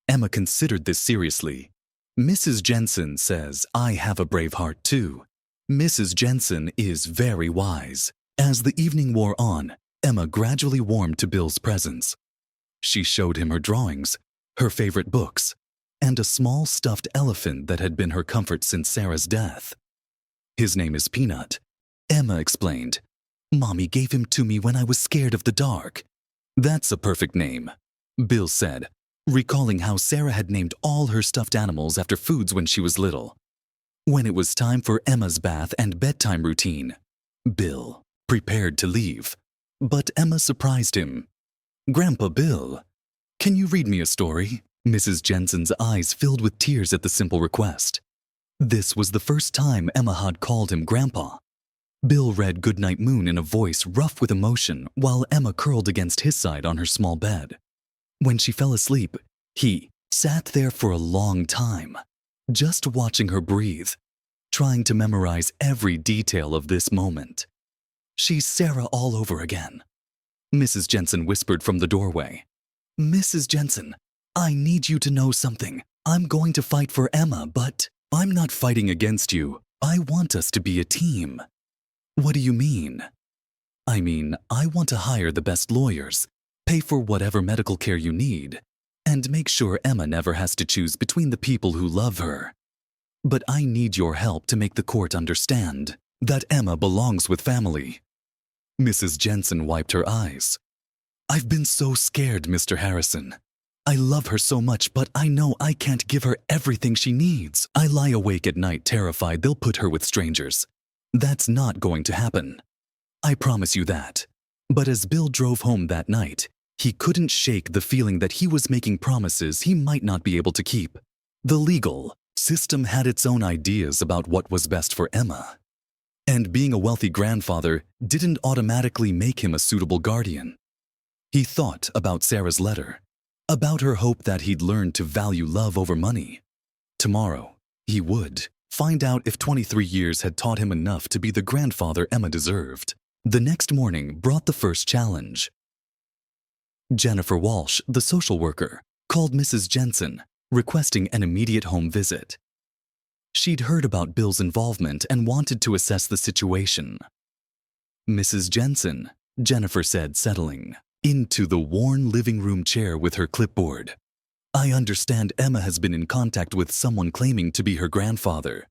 [SPEAKER 1] Emma considered this seriously. Mrs. Jensen says I have a brave heart too. Mrs. Jensen is very wise. As the evening wore on, Emma gradually warmed to Bill's presence. She showed him her drawings, her favorite books, and a small stuffed elephant that had been her comfort since Sarah's death. His name is Peanut, Emma explained. Mommy gave him to me when I was scared of the dark. That's a perfect name, Bill said, recalling how Sarah had named all her stuffed animals after foods when she was little. When it was time for Emma's bath and bedtime routine, Bill prepared to leave, but Emma surprised him. Grandpa Bill, can you read me a story? Mrs. Jensen's eyes filled with tears at the simple request. This was the first time Emma had called him Grandpa. Bill read Goodnight Moon in a voice rough with emotion while Emma curled against his side on her small bed. When she fell asleep, he sat there for a long time, just watching her breathe, trying to memorize every detail of this moment. She's Sarah all over again, Mrs. Jensen whispered from the doorway. Mrs. Jensen, I need you to know something. I'm going to fight for Emma, but I'm not fighting against you. I want us to be a team. What do you mean? I mean, I want to hire the best lawyers, pay for whatever medical care you need, and make sure Emma never has to choose between the people who love her. But I need your help to make the court understand that Emma belongs with family. Mrs. Jensen wiped her eyes. I've been so scared, Mr. Harrison. I love her so much, but I know I can't give her everything she needs. I lie awake at night terrified they'll put her with strangers. That's not going to happen. I promise you that. But as Bill drove home that night, he couldn't shake the feeling that he was making promises he might not be able to keep. The legal system had its own ideas about what was best for Emma. And being a wealthy grandfather didn't automatically make him a suitable guardian. He thought about Sarah's letter, about her hope that he'd learn to value love over money. Tomorrow, he would find out if 23 years had taught him enough to be the grandfather Emma deserved. The next morning brought the first challenge. Jennifer Walsh, the social worker, called Mrs. Jensen, requesting an immediate home visit. She'd heard about Bill's involvement and wanted to assess the situation. Mrs. Jensen, Jennifer said, settling into the worn living room chair with her clipboard. I understand Emma has been in contact with someone claiming to be her grandfather.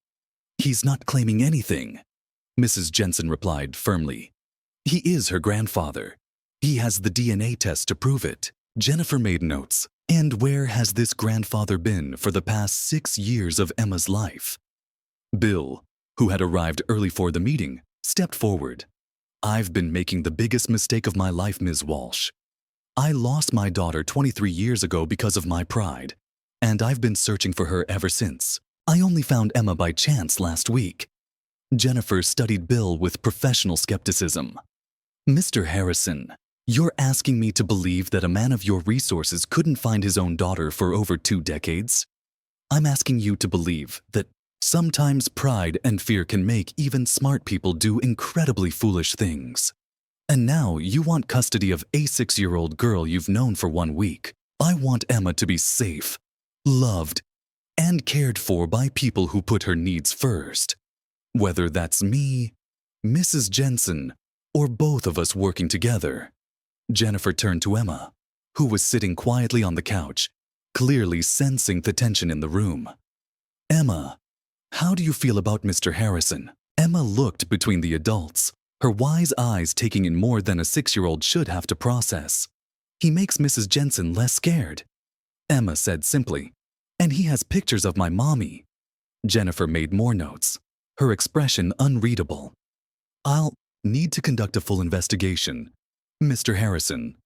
[SPEAKER 1] He's not claiming anything, Mrs. Jensen replied firmly. He is her grandfather. He has the DNA test to prove it. Jennifer made notes. And where has this grandfather been for the past 6 years of Emma's life? Bill, who had arrived early for the meeting, stepped forward. I've been making the biggest mistake of my life, Ms. Walsh. I lost my daughter 23 years ago because of my pride, and I've been searching for her ever since. I only found Emma by chance last week. Jennifer studied Bill with professional skepticism. Mr. Harrison, you're asking me to believe that a man of your resources couldn't find his own daughter for over 2 decades? I'm asking you to believe that sometimes pride and fear can make even smart people do incredibly foolish things. And now you want custody of a 6-year-old girl you've known for 1 week. I want Emma to be safe, loved, and cared for by people who put her needs first. Whether that's me, Mrs. Jensen, or both of us working together. Jennifer turned to Emma, who was sitting quietly on the couch, clearly sensing the tension in the room. Emma, how do you feel about Mr. Harrison? Emma looked between the adults, her wise eyes taking in more than a 6-year-old should have to process. He makes Mrs. Jensen less scared, Emma said simply. And he has pictures of my mommy. Jennifer made more notes, her expression unreadable. I'll need to conduct a full investigation. Mr. Harrison,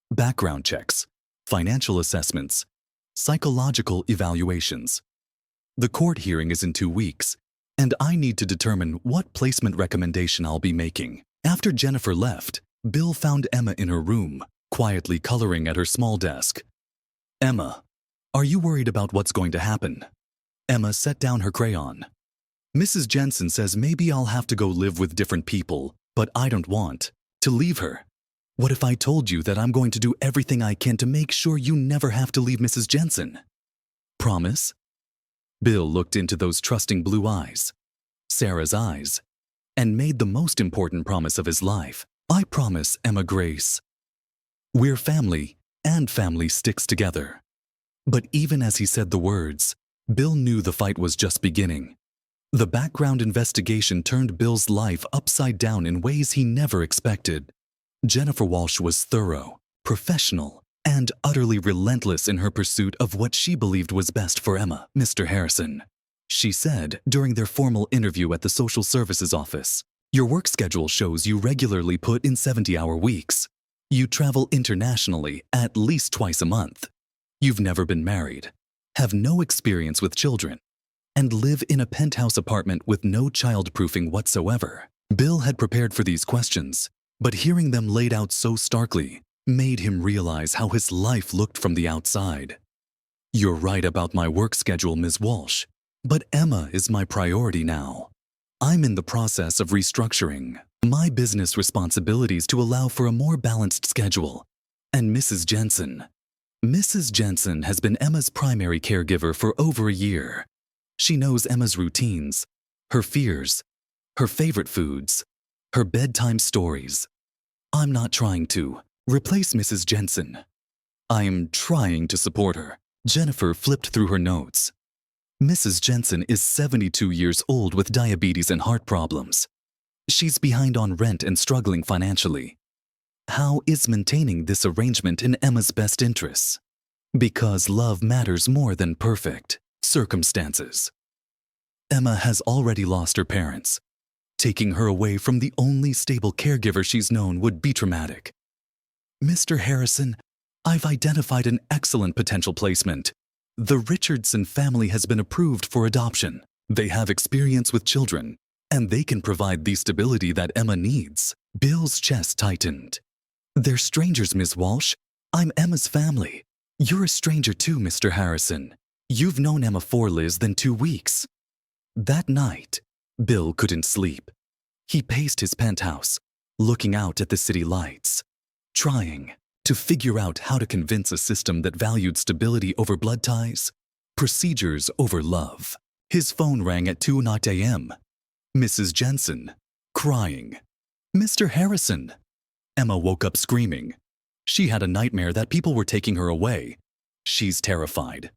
[SPEAKER 1] background checks, financial assessments, psychological evaluations. The court hearing is in 2 weeks, and I need to determine what placement recommendation I'll be making. After Jennifer left, Bill found Emma in her room, quietly coloring at her small desk. Emma, are you worried about what's going to happen? Emma set down her crayon. Mrs. Jensen says maybe I'll have to go live with different people, but I don't want to leave her. What if I told you that I'm going to do everything I can to make sure you never have to leave Mrs. Jensen? Promise? Bill looked into those trusting blue eyes, Sarah's eyes, and made the most important promise of his life. I promise, Emma Grace. We're family, and family sticks together. But even as he said the words, Bill knew the fight was just beginning. The background investigation turned Bill's life upside down in ways he never expected. Jennifer Walsh was thorough, professional, and utterly relentless in her pursuit of what she believed was best for Emma. Mr. Harrison, she said during their formal interview at the social services office, your work schedule shows you regularly put in 70-hour weeks. You travel internationally at least twice a month. You've never been married, have no experience with children, and live in a penthouse apartment with no childproofing whatsoever. Bill had prepared for these questions, but hearing them laid out so starkly made him realize how his life looked from the outside. You're right about my work schedule, Ms. Walsh, but Emma is my priority now. I'm in the process of restructuring my business responsibilities to allow for a more balanced schedule. And Mrs. Jensen has been Emma's primary caregiver for over a year. She knows Emma's routines, her fears, her favorite foods, her bedtime stories. I'm not trying to replace Mrs. Jensen. I'm trying to support her. Jennifer flipped through her notes. Mrs. Jensen is 72 years old with diabetes and heart problems. She's behind on rent and struggling financially. How is maintaining this arrangement in Emma's best interests? Because love matters more than perfect circumstances. Emma has already lost her parents. Taking her away from the only stable caregiver she's known would be traumatic. Mr. Harrison, I've identified an excellent potential placement. The Richardson family has been approved for adoption. They have experience with children, and they can provide the stability that Emma needs. Bill's chest tightened. They're strangers, Miss Walsh. I'm Emma's family. You're a stranger too, Mr. Harrison. You've known Emma for less than 2 weeks. That night, Bill couldn't sleep. He paced his penthouse, looking out at the city lights, trying to figure out how to convince a system that valued stability over blood ties, procedures over love. His phone rang at 2:00 a.m. Mrs. Jensen, crying. Mr. Harrison. Emma woke up screaming. She had a nightmare that people were taking her away. She's terrified.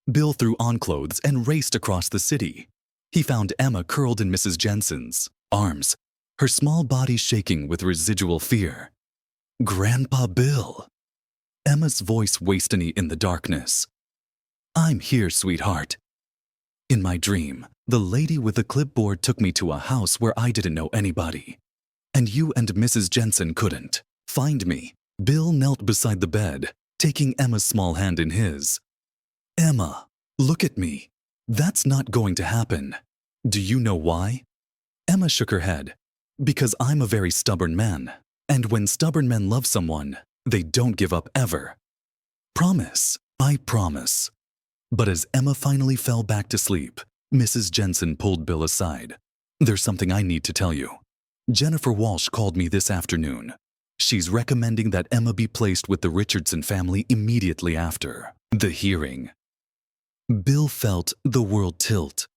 [SPEAKER 1] Bill threw on clothes and raced across the city. He found Emma curled in Mrs. Jensen's arms, her small body shaking with residual fear. Grandpa Bill. Emma's voice wastony in the darkness. I'm here, sweetheart. In my dream, the lady with the clipboard took me to a house where I didn't know anybody. And you and Mrs. Jensen couldn't find me. Bill knelt beside the bed, taking Emma's small hand in his. Emma, look at me. That's not going to happen. Do you know why? Emma shook her head. Because I'm a very stubborn man. And when stubborn men love someone, they don't give up ever. Promise, I promise. But as Emma finally fell back to sleep, Mrs. Jensen pulled Bill aside. There's something I need to tell you. Jennifer Walsh called me this afternoon. She's recommending that Emma be placed with the Richardson family immediately after the hearing. Bill felt the world tilt.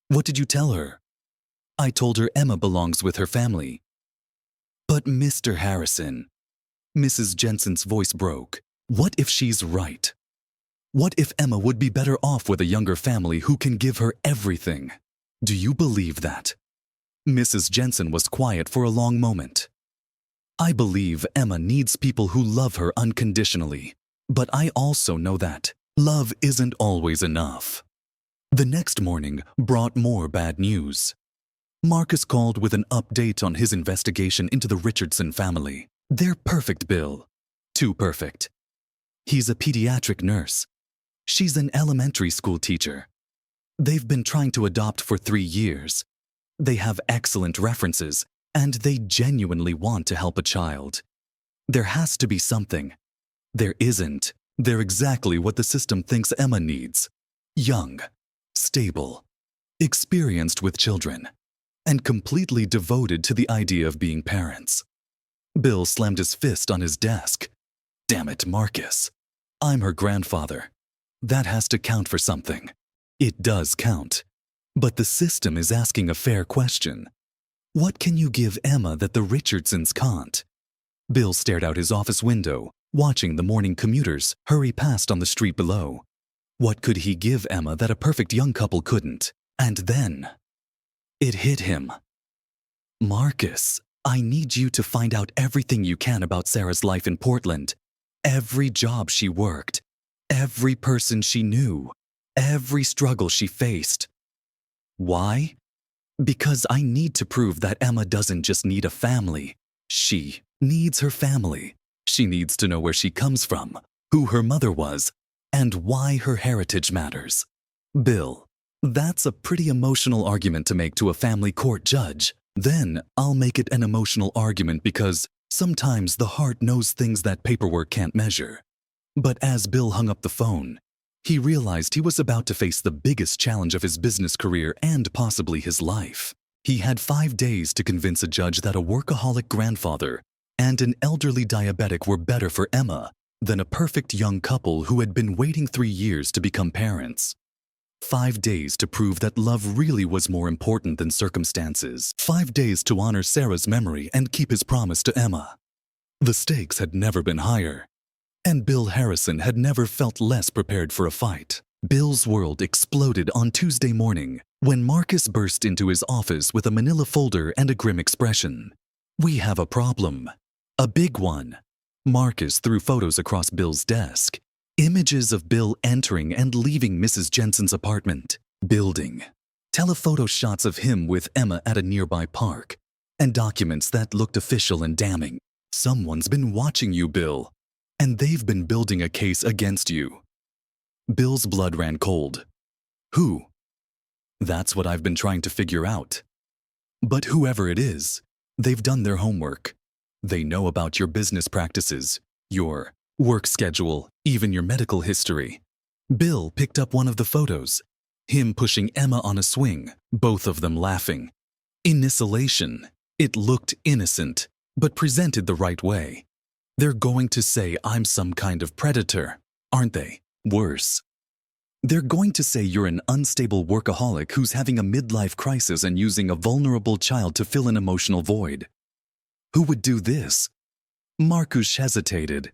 [SPEAKER 1] What did you tell her? I told her Emma belongs with her family. But Mr. Harrison, Mrs. Jensen's voice broke. What if she's right? What if Emma would be better off with a younger family who can give her everything? Do you believe that? Mrs. Jensen was quiet for a long moment. I believe Emma needs people who love her unconditionally, but I also know that love isn't always enough. The next morning brought more bad news. Marcus called with an update on his investigation into the Richardson family. They're perfect, Bill. Too perfect. He's a pediatric nurse. She's an elementary school teacher. They've been trying to adopt for 3 years. They have excellent references, and they genuinely want to help a child. There has to be something. There isn't. They're exactly what the system thinks Emma needs. Young, stable, experienced with children, and completely devoted to the idea of being parents. Bill slammed his fist on his desk. Damn it, Marcus. I'm her grandfather. That has to count for something. It does count. But the system is asking a fair question. What can you give Emma that the Richardsons can't? Bill stared out his office window, watching the morning commuters hurry past on the street below. What could he give Emma that a perfect young couple couldn't? And then it hit him. Marcus, I need you to find out everything you can about Sarah's life in Portland. Every job she worked, every person she knew, every struggle she faced. Why? Because I need to prove that Emma doesn't just need a family. She needs her family. She needs to know where she comes from, who her mother was, and why her heritage matters. Bill, that's a pretty emotional argument to make to a family court judge. Then I'll make it an emotional argument because sometimes the heart knows things that paperwork can't measure. But as Bill hung up the phone, he realized he was about to face the biggest challenge of his business career and possibly his life. He had 5 days to convince a judge that a workaholic grandfather and an elderly diabetic were better for Emma than a perfect young couple who had been waiting 3 years to become parents. 5 days to prove that love really was more important than circumstances. 5 days to honor Sarah's memory and keep his promise to Emma. The stakes had never been higher. And Bill Harrison had never felt less prepared for a fight. Bill's world exploded on Tuesday morning when Marcus burst into his office with a manila folder and a grim expression. We have a problem. A big one. Marcus threw photos across Bill's desk. Images of Bill entering and leaving Mrs. Jensen's apartment building. Telephoto shots of him with Emma at a nearby park. And documents that looked official and damning. Someone's been watching you, Bill. And they've been building a case against you. Bill's blood ran cold. Who? That's what I've been trying to figure out. But whoever it is, they've done their homework. They know about your business practices, your work schedule, even your medical history. Bill picked up one of the photos. Him pushing Emma on a swing, both of them laughing. In isolation, it looked innocent, but presented the right way. They're going to say I'm some kind of predator, aren't they? Worse. They're going to say you're an unstable workaholic who's having a midlife crisis and using a vulnerable child to fill an emotional void. Who would do this? Marcus hesitated.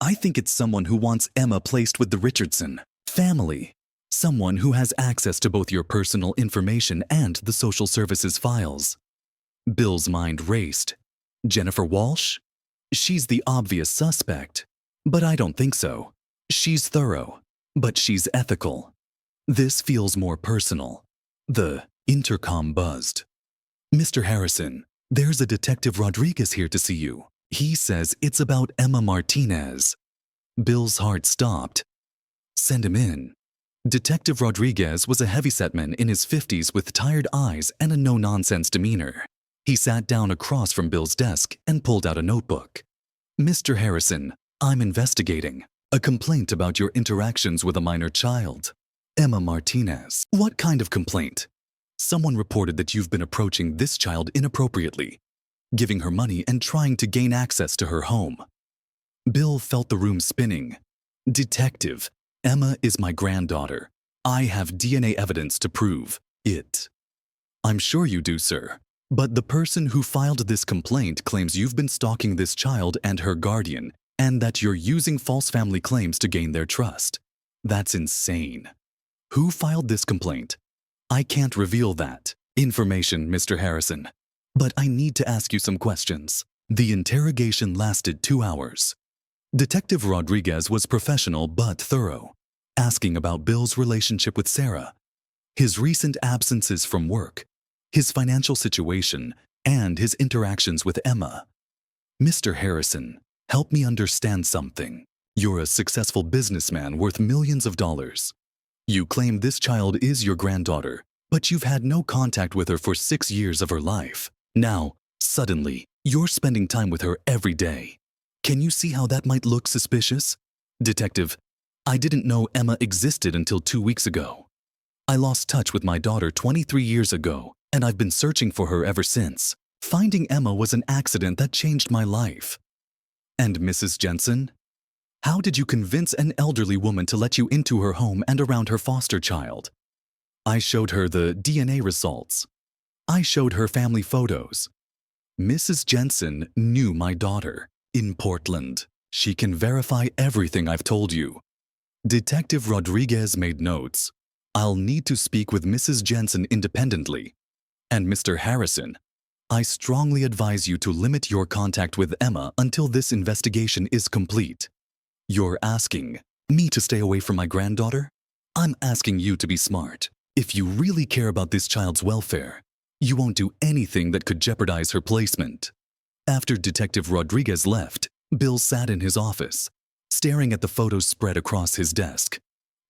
[SPEAKER 1] I think it's someone who wants Emma placed with the Richardson family. Someone who has access to both your personal information and the social services files. Bill's mind raced. Jennifer Walsh? She's the obvious suspect. But I don't think so. She's thorough, but she's ethical. This feels more personal. The intercom buzzed. Mr. Harrison, there's a Detective Rodriguez here to see you. He says it's about Emma Martinez. Bill's heart stopped. Send him in. Detective Rodriguez was a heavyset man in his 50s with tired eyes and a no-nonsense demeanor. He sat down across from Bill's desk and pulled out a notebook. Mr. Harrison, I'm investigating a complaint about your interactions with a minor child. Emma Martinez. What kind of complaint? Someone reported that you've been approaching this child inappropriately, giving her money and trying to gain access to her home. Bill felt the room spinning. Detective, Emma is my granddaughter. I have DNA evidence to prove it. I'm sure you do, sir. But the person who filed this complaint claims you've been stalking this child and her guardian, and that you're using false family claims to gain their trust. That's insane. Who filed this complaint? I can't reveal that information, Mr. Harrison. But I need to ask you some questions. The interrogation lasted 2 hours. Detective Rodriguez was professional but thorough, asking about Bill's relationship with Sarah, his recent absences from work, his financial situation, and his interactions with Emma. Mr. Harrison, help me understand something. You're a successful businessman worth millions of dollars. You claim this child is your granddaughter, but you've had no contact with her for 6 years of her life. Now, suddenly, you're spending time with her every day. Can you see how that might look suspicious? Detective, I didn't know Emma existed until 2 weeks ago. I lost touch with my daughter 23 years ago, and I've been searching for her ever since. Finding Emma was an accident that changed my life. And Mrs. Jensen? How did you convince an elderly woman to let you into her home and around her foster child? I showed her the DNA results. I showed her family photos. Mrs. Jensen knew my daughter in Portland. She can verify everything I've told you. Detective Rodriguez made notes. I'll need to speak with Mrs. Jensen independently. And Mr. Harrison, I strongly advise you to limit your contact with Emma until this investigation is complete. You're asking me to stay away from my granddaughter? I'm asking you to be smart. If you really care about this child's welfare, you won't do anything that could jeopardize her placement. After Detective Rodriguez left, Bill sat in his office, staring at the photos spread across his desk.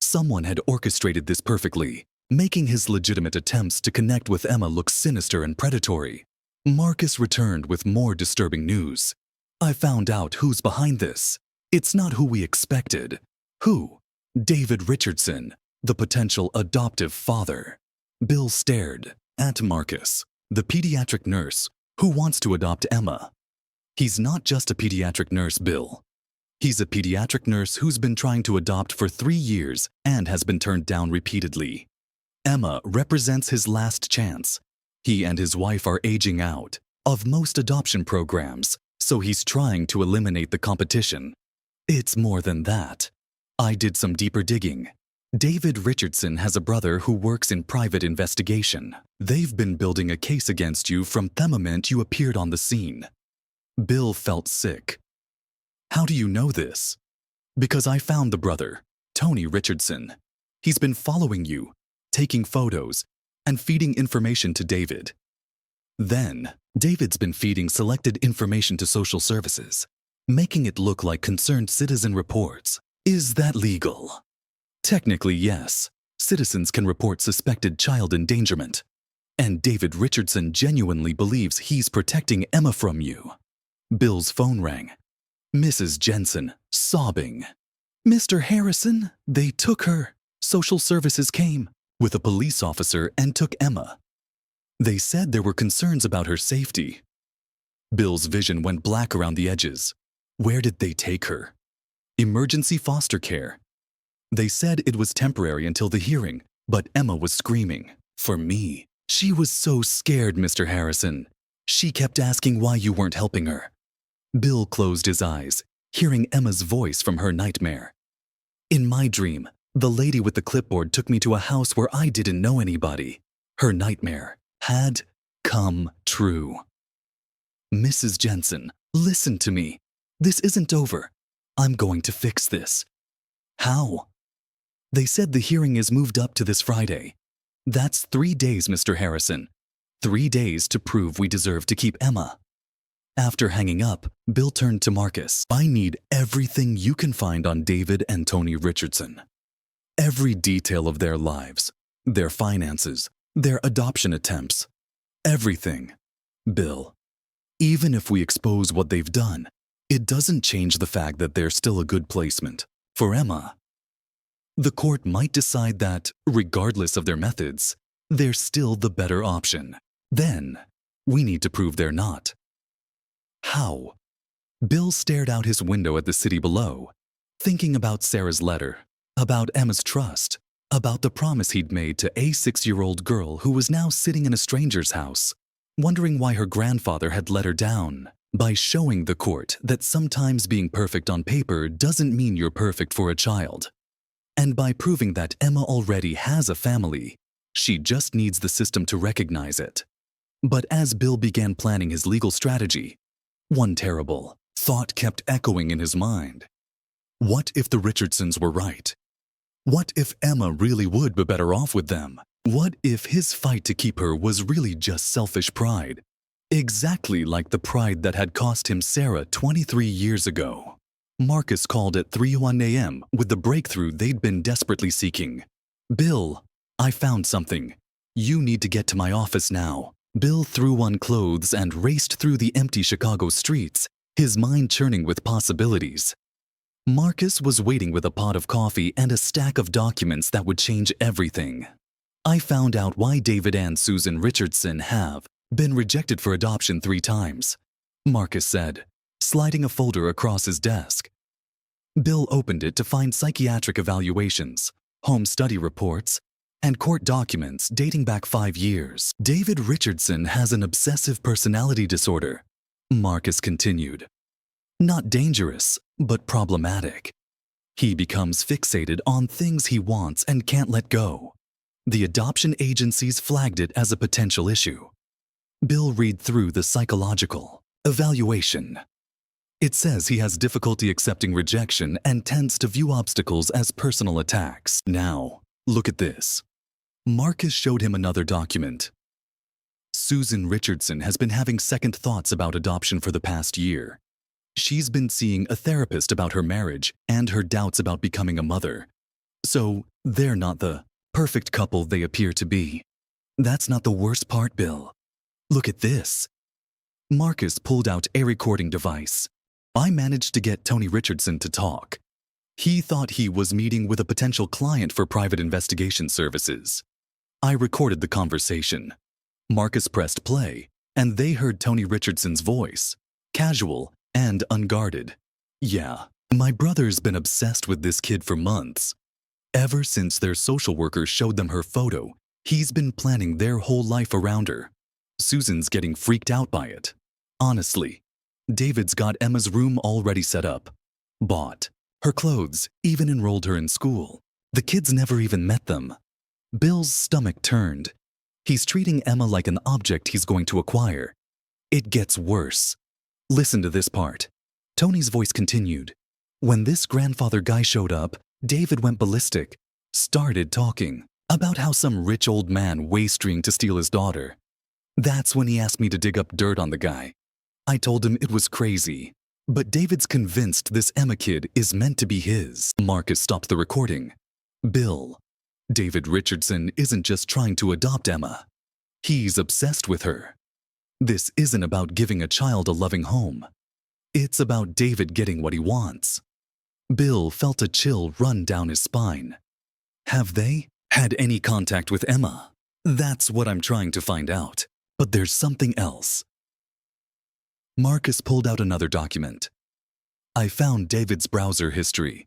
[SPEAKER 1] Someone had orchestrated this perfectly, making his legitimate attempts to connect with Emma look sinister and predatory. Marcus returned with more disturbing news. I found out who's behind this. It's not who we expected. Who? David Richardson, the potential adoptive father. Bill stared at Marcus, the pediatric nurse who wants to adopt Emma. He's not just a pediatric nurse, Bill. He's a pediatric nurse who's been trying to adopt for 3 years and has been turned down repeatedly. Emma represents his last chance. He and his wife are aging out of most adoption programs, so he's trying to eliminate the competition. It's more than that. I did some deeper digging. David Richardson has a brother who works in private investigation. They've been building a case against you from the moment you appeared on the scene. Bill felt sick. How do you know this? Because I found the brother, Tony Richardson. He's been following you, taking photos, and feeding information to David. Then, David's been feeding selected information to social services, making it look like concerned citizen reports. Is that legal? Technically, yes. Citizens can report suspected child endangerment. And David Richardson genuinely believes he's protecting Emma from you. Bill's phone rang. Mrs. Jensen, sobbing. Mr. Harrison, they took her. Social services came with a police officer and took Emma. They said there were concerns about her safety. Bill's vision went black around the edges. Where did they take her? Emergency foster care. They said it was temporary until the hearing, but Emma was screaming. For me, she was so scared, Mr. Harrison. She kept asking why you weren't helping her. Bill closed his eyes, hearing Emma's voice from her nightmare. In my dream, the lady with the clipboard took me to a house where I didn't know anybody. Her nightmare had come true. Mrs. Jensen, listen to me. This isn't over. I'm going to fix this. How? They said the hearing is moved up to this Friday. That's 3 days, Mr. Harrison. 3 days to prove we deserve to keep Emma. After hanging up, Bill turned to Marcus. I need everything you can find on David and Tony Richardson. Every detail of their lives, their finances, their adoption attempts. Everything. Bill, even if we expose what they've done, it doesn't change the fact that they're still a good placement for Emma. The court might decide that, regardless of their methods, they're still the better option. Then, we need to prove they're not. How? Bill stared out his window at the city below, thinking about Sarah's letter, about Emma's trust, about the promise he'd made to a 6-year-old girl who was now sitting in a stranger's house, wondering why her grandfather had let her down. By showing the court that sometimes being perfect on paper doesn't mean you're perfect for a child. And by proving that Emma already has a family, she just needs the system to recognize it. But as Bill began planning his legal strategy, one terrible thought kept echoing in his mind. What if the Richardsons were right? What if Emma really would be better off with them? What if his fight to keep her was really just selfish pride? Exactly like the pride that had cost him Sarah 23 years ago. Marcus called at 3:01 a.m. with the breakthrough they'd been desperately seeking. Bill, I found something. You need to get to my office now. Bill threw on clothes and raced through the empty Chicago streets, his mind churning with possibilities. Marcus was waiting with a pot of coffee and a stack of documents that would change everything. I found out why David and Susan Richardson have been rejected for adoption 3 times, Marcus said, sliding a folder across his desk. Bill opened it to find psychiatric evaluations, home study reports, and court documents dating back 5 years. David Richardson has an obsessive personality disorder, Marcus continued. Not dangerous, but problematic. He becomes fixated on things he wants and can't let go. The adoption agencies flagged it as a potential issue. Bill read through the psychological evaluation. It says he has difficulty accepting rejection and tends to view obstacles as personal attacks. Now, look at this. Marcus showed him another document. Susan Richardson has been having second thoughts about adoption for the past year. She's been seeing a therapist about her marriage and her doubts about becoming a mother. So, they're not the perfect couple they appear to be. That's not the worst part, Bill. Look at this. Marcus pulled out a recording device. I managed to get Tony Richardson to talk. He thought he was meeting with a potential client for private investigation services. I recorded the conversation. Marcus pressed play, and they heard Tony Richardson's voice, casual and unguarded. Yeah, my brother's been obsessed with this kid for months. Ever since their social worker showed them her photo, he's been planning their whole life around her. Susan's getting freaked out by it. Honestly, David's got Emma's room already set up, bought, her clothes, even enrolled her in school. The kids never even met them. Bill's stomach turned. He's treating Emma like an object he's going to acquire. It gets worse. Listen to this part. Tony's voice continued. When this grandfather guy showed up, David went ballistic, started talking about how some rich old man waystreamed to steal his daughter. That's when he asked me to dig up dirt on the guy. I told him it was crazy, but David's convinced this Emma kid is meant to be his. Marcus stopped the recording. Bill, David Richardson isn't just trying to adopt Emma. He's obsessed with her. This isn't about giving a child a loving home. It's about David getting what he wants. Bill felt a chill run down his spine. Have they had any contact with Emma? That's what I'm trying to find out. But there's something else. Marcus pulled out another document. I found David's browser history.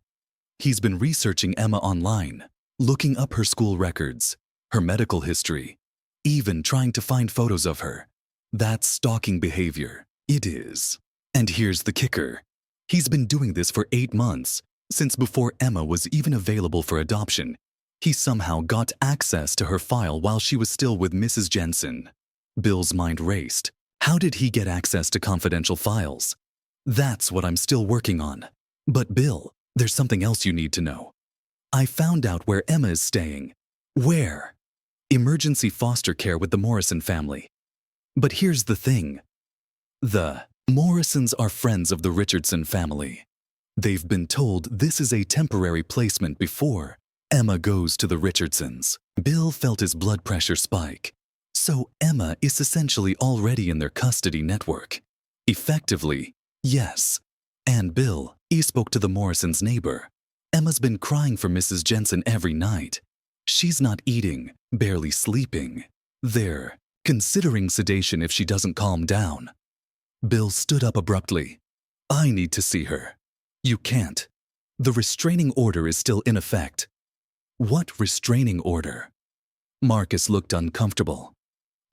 [SPEAKER 1] He's been researching Emma online, looking up her school records, her medical history, even trying to find photos of her. That's stalking behavior. It is. And here's the kicker. He's been doing this for 8 months, since before Emma was even available for adoption. He somehow got access to her file while she was still with Mrs. Jensen. Bill's mind raced. How did he get access to confidential files? That's what I'm still working on. But Bill, there's something else you need to know. I found out where Emma is staying. Where? Emergency foster care with the Morrison family. But here's the thing. The Morrisons are friends of the Richardson family. They've been told this is a temporary placement before Emma goes to the Richardsons. Bill felt his blood pressure spike. So Emma is essentially already in their custody network. Effectively, yes. And Bill, he spoke to the Morrisons' neighbor. Emma's been crying for Mrs. Jensen every night. She's not eating, barely sleeping. They're considering sedation if she doesn't calm down. Bill stood up abruptly. I need to see her. You can't. The restraining order is still in effect. What restraining order? Marcus looked uncomfortable.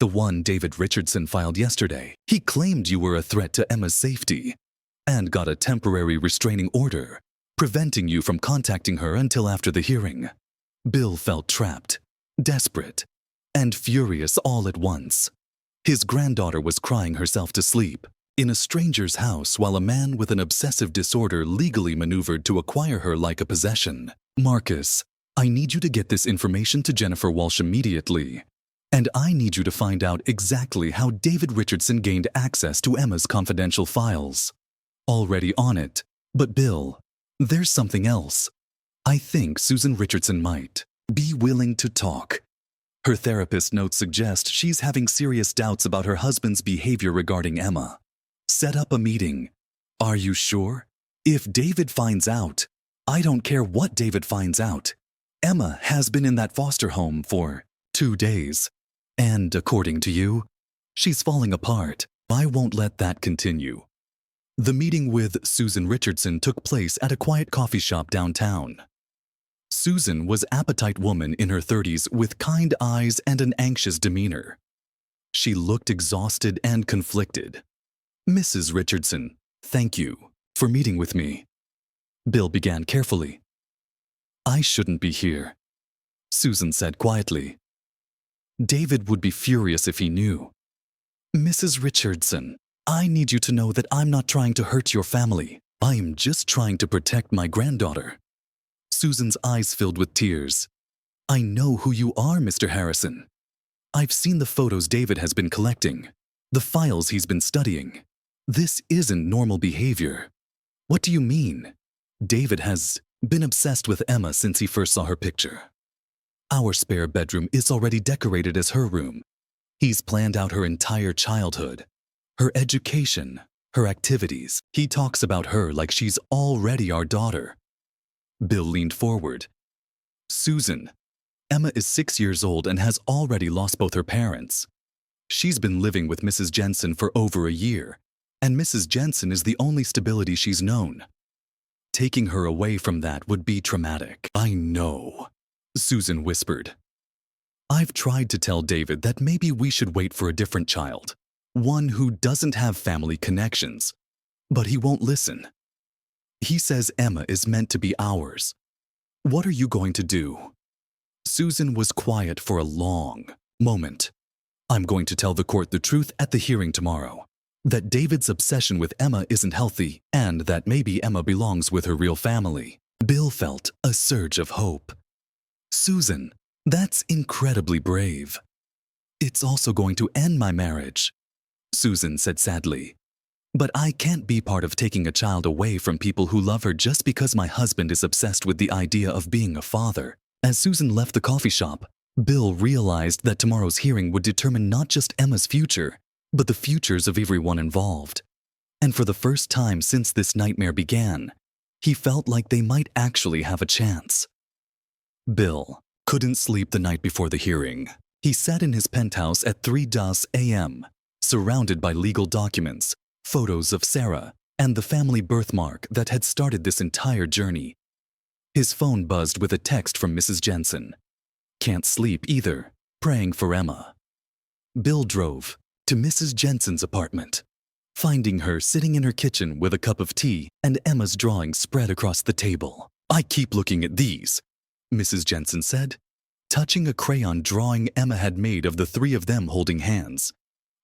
[SPEAKER 1] The one David Richardson filed yesterday. He claimed you were a threat to Emma's safety and got a temporary restraining order, preventing you from contacting her until after the hearing. Bill felt trapped, desperate, and furious all at once. His granddaughter was crying herself to sleep in a stranger's house while a man with an obsessive disorder legally maneuvered to acquire her like a possession. Marcus, I need you to get this information to Jennifer Walsh immediately. And I need you to find out exactly how David Richardson gained access to Emma's confidential files. Already on it. But Bill, there's something else. I think Susan Richardson might be willing to talk. Her therapist notes suggest she's having serious doubts about her husband's behavior regarding Emma. Set up a meeting. Are you sure? If David finds out, I don't care what David finds out. Emma has been in that foster home for 2 days. And according to you, she's falling apart. I won't let that continue. The meeting with Susan Richardson took place at a quiet coffee shop downtown. Susan was an appetite woman in her 30s with kind eyes and an anxious demeanor. She looked exhausted and conflicted. Mrs. Richardson, thank you for meeting with me. Bill began carefully. I shouldn't be here, Susan said quietly. David would be furious if he knew. Mrs. Richardson, I need you to know that I'm not trying to hurt your family. I am just trying to protect my granddaughter. Susan's eyes filled with tears. I know who you are, Mr. Harrison. I've seen the photos David has been collecting, the files he's been studying. This isn't normal behavior. What do you mean? David has been obsessed with Emma since he first saw her picture. Our spare bedroom is already decorated as her room. He's planned out her entire childhood, her education, her activities. He talks about her like she's already our daughter. Bill leaned forward. Susan, Emma is 6 years old and has already lost both her parents. She's been living with Mrs. Jensen for over a year, and Mrs. Jensen is the only stability she's known. Taking her away from that would be traumatic. I know, Susan whispered. I've tried to tell David that maybe we should wait for a different child, one who doesn't have family connections, but he won't listen. He says Emma is meant to be ours. What are you going to do? Susan was quiet for a long moment. I'm going to tell the court the truth at the hearing tomorrow. that David's obsession with Emma isn't healthy, and that maybe Emma belongs with her real family. Bill felt a surge of hope. Susan, that's incredibly brave. It's also going to end my marriage, Susan said sadly. But I can't be part of taking a child away from people who love her just because my husband is obsessed with the idea of being a father. As Susan left the coffee shop, Bill realized that tomorrow's hearing would determine not just Emma's future, but the futures of everyone involved. And for the first time since this nightmare began, he felt like they might actually have a chance. Bill couldn't sleep the night before the hearing. He sat in his penthouse at 3:00 a.m., surrounded by legal documents, photos of Sarah, and the family birthmark that had started this entire journey. His phone buzzed with a text from Mrs. Jensen. Can't sleep either, praying for Emma. Bill drove to Mrs. Jensen's apartment, finding her sitting in her kitchen with a cup of tea and Emma's drawing spread across the table. I keep looking at these, Mrs. Jensen said, touching a crayon drawing Emma had made of the three of them holding hands.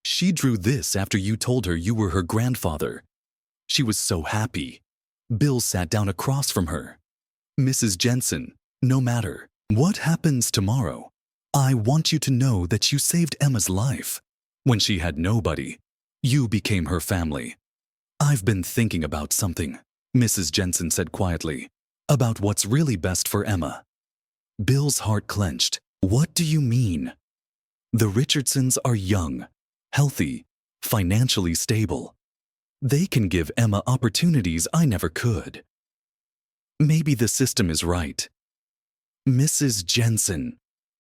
[SPEAKER 1] She drew this after you told her you were her grandfather. She was so happy. Bill sat down across from her. Mrs. Jensen, no matter what happens tomorrow, I want you to know that you saved Emma's life. When she had nobody, you became her family. I've been thinking about something, Mrs. Jensen said quietly, about what's really best for Emma. Bill's heart clenched. What do you mean? The Richardsons are young, healthy, financially stable. They can give Emma opportunities I never could. Maybe the system is right. Mrs. Jensen,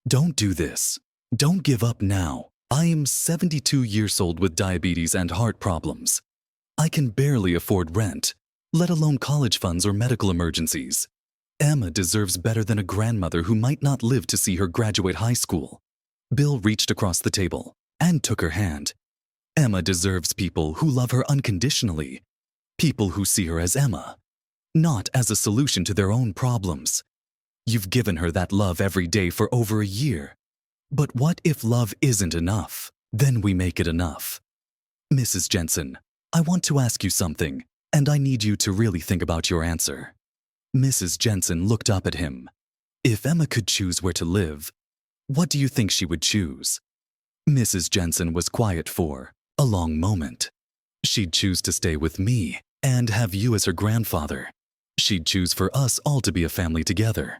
[SPEAKER 1] don't do this. Don't give up now. I am 72 years old with diabetes and heart problems. I can barely afford rent, let alone college funds or medical emergencies. Emma deserves better than a grandmother who might not live to see her graduate high school. Bill reached across the table and took her hand. Emma deserves people who love her unconditionally, people who see her as Emma, not as a solution to their own problems. You've given her that love every day for over a year. But what if love isn't enough? Then we make it enough. Mrs. Jensen, I want to ask you something, and I need you to really think about your answer. Mrs. Jensen looked up at him. If Emma could choose where to live, what do you think she would choose? Mrs. Jensen was quiet for a long moment. She'd choose to stay with me and have you as her grandfather. She'd choose for us all to be a family together.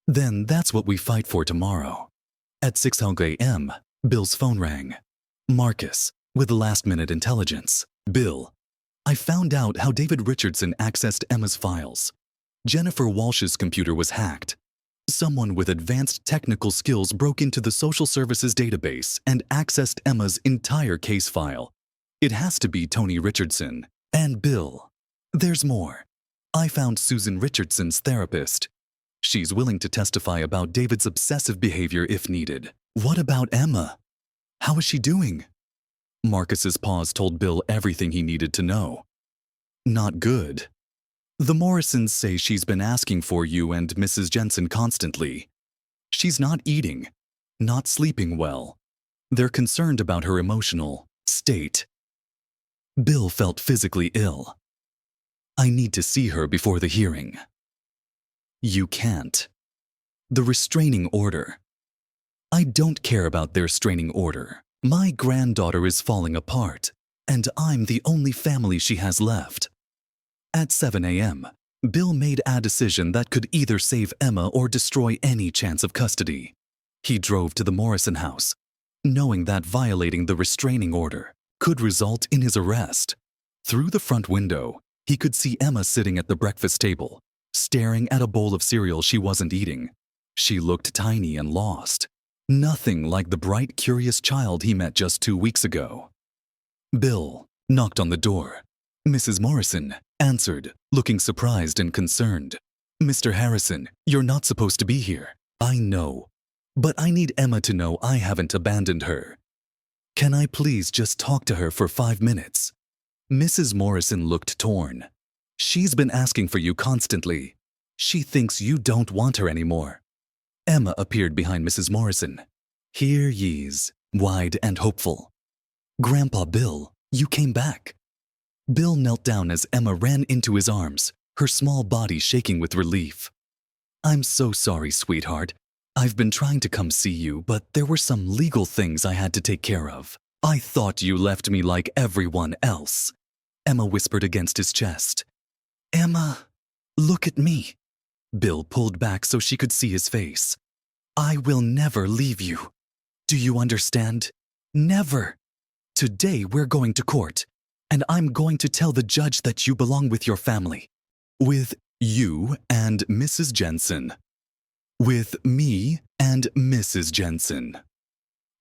[SPEAKER 1] Then that's what we fight for tomorrow. At 6:00 a.m., Bill's phone rang. Marcus, with last-minute intelligence. Bill, I found out how David Richardson accessed Emma's files. Jennifer Walsh's computer was hacked. Someone with advanced technical skills broke into the social services database and accessed Emma's entire case file. It has to be Tony Richardson. And Bill, there's more. I found Susan Richardson's therapist. She's willing to testify about David's obsessive behavior if needed. What about Emma? How is she doing? Marcus's pause told Bill everything he needed to know. Not good. The Morrisons say she's been asking for you and Mrs. Jensen constantly. She's not eating, not sleeping well. They're concerned about her emotional state. Bill felt physically ill. I need to see her before the hearing. You can't. The restraining order. I don't care about their restraining order. My granddaughter is falling apart, and I'm the only family she has left. At 7 a.m., Bill made a decision that could either save Emma or destroy any chance of custody. He drove to the Morrison house, knowing that violating the restraining order could result in his arrest. Through the front window, he could see Emma sitting at the breakfast table, staring at a bowl of cereal she wasn't eating. She looked tiny and lost, nothing like the bright, curious child he met just 2 weeks ago. Bill knocked on the door. Mrs. Morrison answered, looking surprised and concerned. Mr. Harrison, you're not supposed to be here. I know, but I need Emma to know I haven't abandoned her. Can I please just talk to her for 5 minutes? Mrs. Morrison looked torn. She's been asking for you constantly. She thinks you don't want her anymore. Emma appeared behind Mrs. Morrison. Here ye's, wide and hopeful. Grandpa Bill, You came back." Bill knelt down as Emma ran into his arms, her small body shaking with relief. "I'm so sorry, sweetheart. I've been trying to come see you, but there were some legal things I had to take care of. I thought you left me like everyone else," Emma whispered against his chest. "Emma, look at me." Bill pulled back so she could see his face. "I will never leave you. Do you understand? Never. Today we're going to court, and I'm going to tell the judge that you belong with your family. With you and Mrs. Jensen. With me and Mrs. Jensen."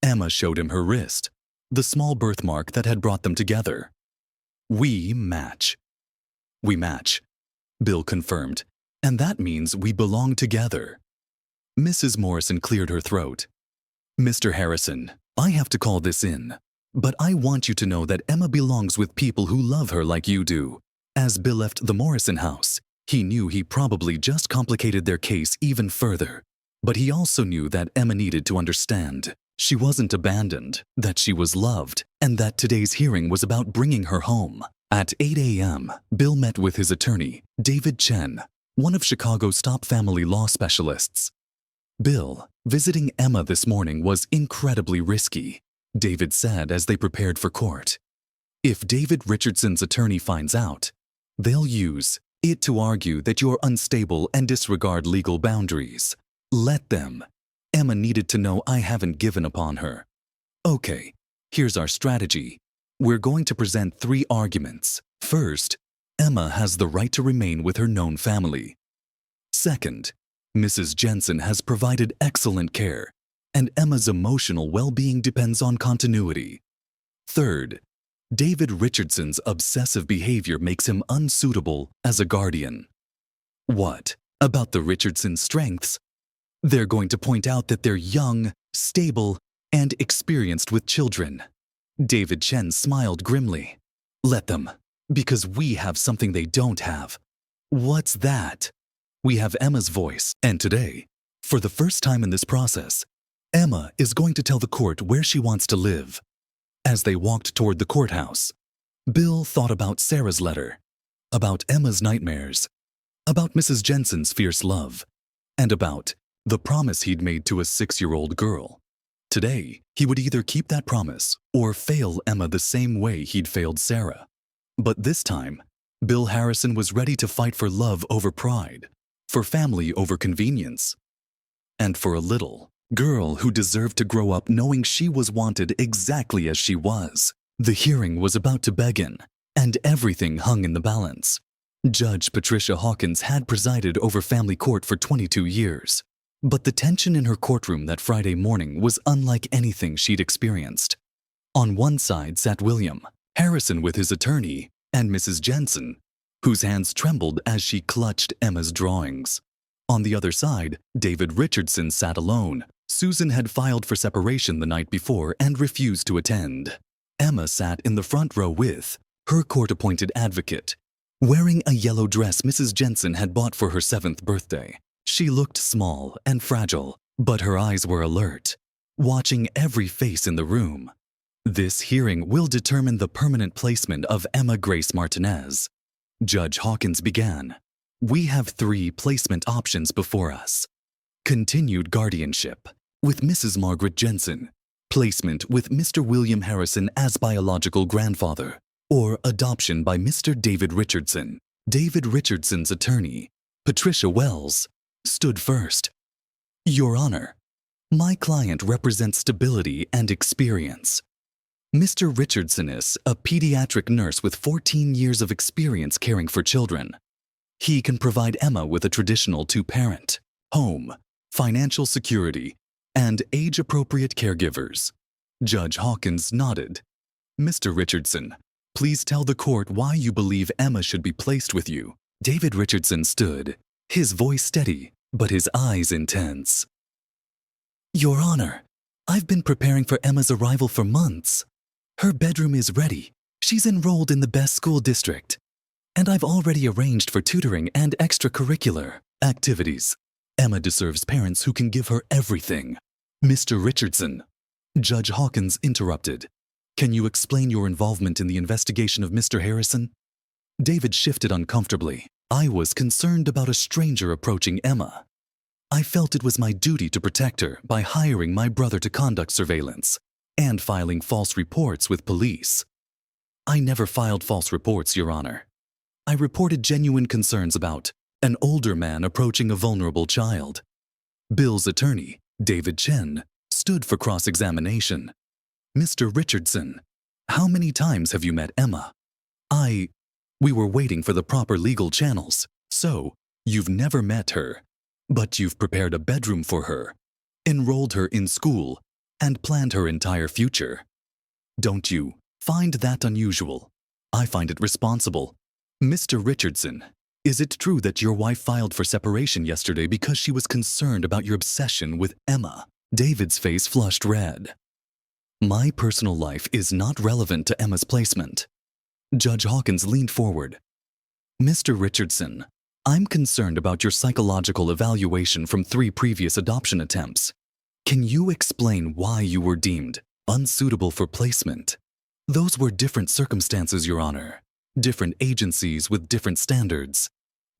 [SPEAKER 1] Emma showed him her wrist, the small birthmark that had brought them together. "We match." "We match," Bill confirmed, "and that means we belong together." Mrs. Morrison cleared her throat. "Mr. Harrison, I have to call this in, but I want you to know that Emma belongs with people who love her like you do." As Bill left the Morrison house, he knew he probably just complicated their case even further. But he also knew that Emma needed to understand she wasn't abandoned, that she was loved, and that today's hearing was about bringing her home. At 8 a.m., Bill met with his attorney, David Chen, one of Chicago's top family law specialists. "Bill, visiting Emma this morning was incredibly risky," David said as they prepared for court. "If David Richardson's attorney finds out, they'll use it to argue that you're unstable and disregard legal boundaries. Let them. Emma needed to know I haven't given up on her. Okay, here's our strategy. We're going to present 3 arguments. First, Emma has the right to remain with her known family. Second, Mrs. Jensen has provided excellent care, and Emma's emotional well-being depends on continuity. Third, David Richardson's obsessive behavior makes him unsuitable as a guardian." What about the Richardson strengths? They're going to point out that they're young, stable, and experienced with children. David Chen smiled grimly. "Let them, because we have something they don't have." "What's that?" "We have Emma's voice, and today, for the first time in this process, Emma is going to tell the court where she wants to live." As they walked toward the courthouse, Bill thought about Sarah's letter, about Emma's nightmares, about Mrs. Jensen's fierce love, and about the promise he'd made to a 6-year-old girl. Today, he would either keep that promise or fail Emma the same way he'd failed Sarah. But this time, Bill Harrison was ready to fight for love over pride, for family over convenience, and for a little girl who deserved to grow up knowing she was wanted exactly as she was. The hearing was about to begin, and everything hung in the balance. Judge Patricia Hawkins had presided over family court for 22 years, but the tension in her courtroom that Friday morning was unlike anything she'd experienced. On one side sat William Harrison with his attorney, and Mrs. Jensen, whose hands trembled as she clutched Emma's drawings. On the other side, David Richardson sat alone. Susan had filed for separation the night before and refused to attend. Emma sat in the front row with her court-appointed advocate, wearing a yellow dress Mrs. Jensen had bought for her 7th birthday. She looked small and fragile, but her eyes were alert, watching every face in the room. "This hearing will determine the permanent placement of Emma Grace Martinez," Judge Hawkins began. "We have 3 placement options before us. Continued guardianship with Mrs. Margaret Jensen, placement with Mr. William Harrison as biological grandfather, or adoption by Mr. David Richardson." David Richardson's attorney, Patricia Wells, stood first. "Your Honor, my client represents stability and experience. Mr. Richardson is a pediatric nurse with 14 years of experience caring for children. He can provide Emma with a traditional 2-parent home, financial security, and age-appropriate caregivers." Judge Hawkins nodded. "Mr. Richardson, please tell the court why you believe Emma should be placed with you." David Richardson stood, his voice steady, but his eyes intense. "Your Honor, I've been preparing for Emma's arrival for months. Her bedroom is ready. She's enrolled in the best school district. And I've already arranged for tutoring and extracurricular activities. Emma deserves parents who can give her everything." "Mr. Richardson," Judge Hawkins interrupted. Can you explain your involvement in the investigation of Mr. Harrison? David shifted uncomfortably. I was concerned about a stranger approaching Emma. I felt it was my duty to protect her by hiring my brother to conduct surveillance and filing false reports with police. I never filed false reports, Your Honor. I reported genuine concerns about an older man approaching a vulnerable child. Bill's attorney, David Chen, stood for cross-examination. Mr. Richardson, how many times have you met Emma? We were waiting for the proper legal channels, so you've never met her, but you've prepared a bedroom for her, enrolled her in school, and planned her entire future. Don't you find that unusual? I find it responsible. Mr. Richardson, is it true that your wife filed for separation yesterday because she was concerned about your obsession with Emma? David's face flushed red. My personal life is not relevant to Emma's placement. Judge Hawkins leaned forward. Mr. Richardson, I'm concerned about your psychological evaluation from 3 previous adoption attempts. Can you explain why you were deemed unsuitable for placement? Those were different circumstances, Your Honor. Different agencies with different standards.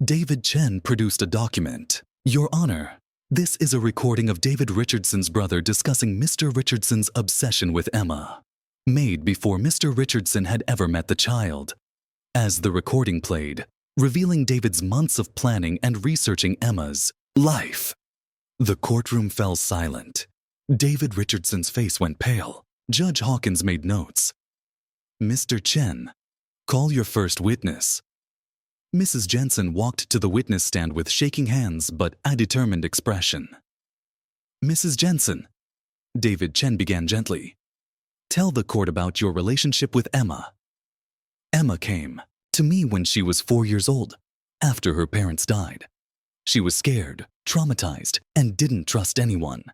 [SPEAKER 1] David Chen produced a document. Your Honor, this is a recording of David Richardson's brother discussing Mr. Richardson's obsession with Emma, made before Mr. Richardson had ever met the child. As the recording played, revealing David's months of planning and researching Emma's life, the courtroom fell silent. David Richardson's face went pale. Judge Hawkins made notes. Mr. Chen, call your first witness. Mrs. Jensen walked to the witness stand with shaking hands but a determined expression. Mrs. Jensen, David Chen began gently. Tell the court about your relationship with Emma. Emma came to me when she was 4 years old, after her parents died. She was scared, traumatized, and didn't trust anyone.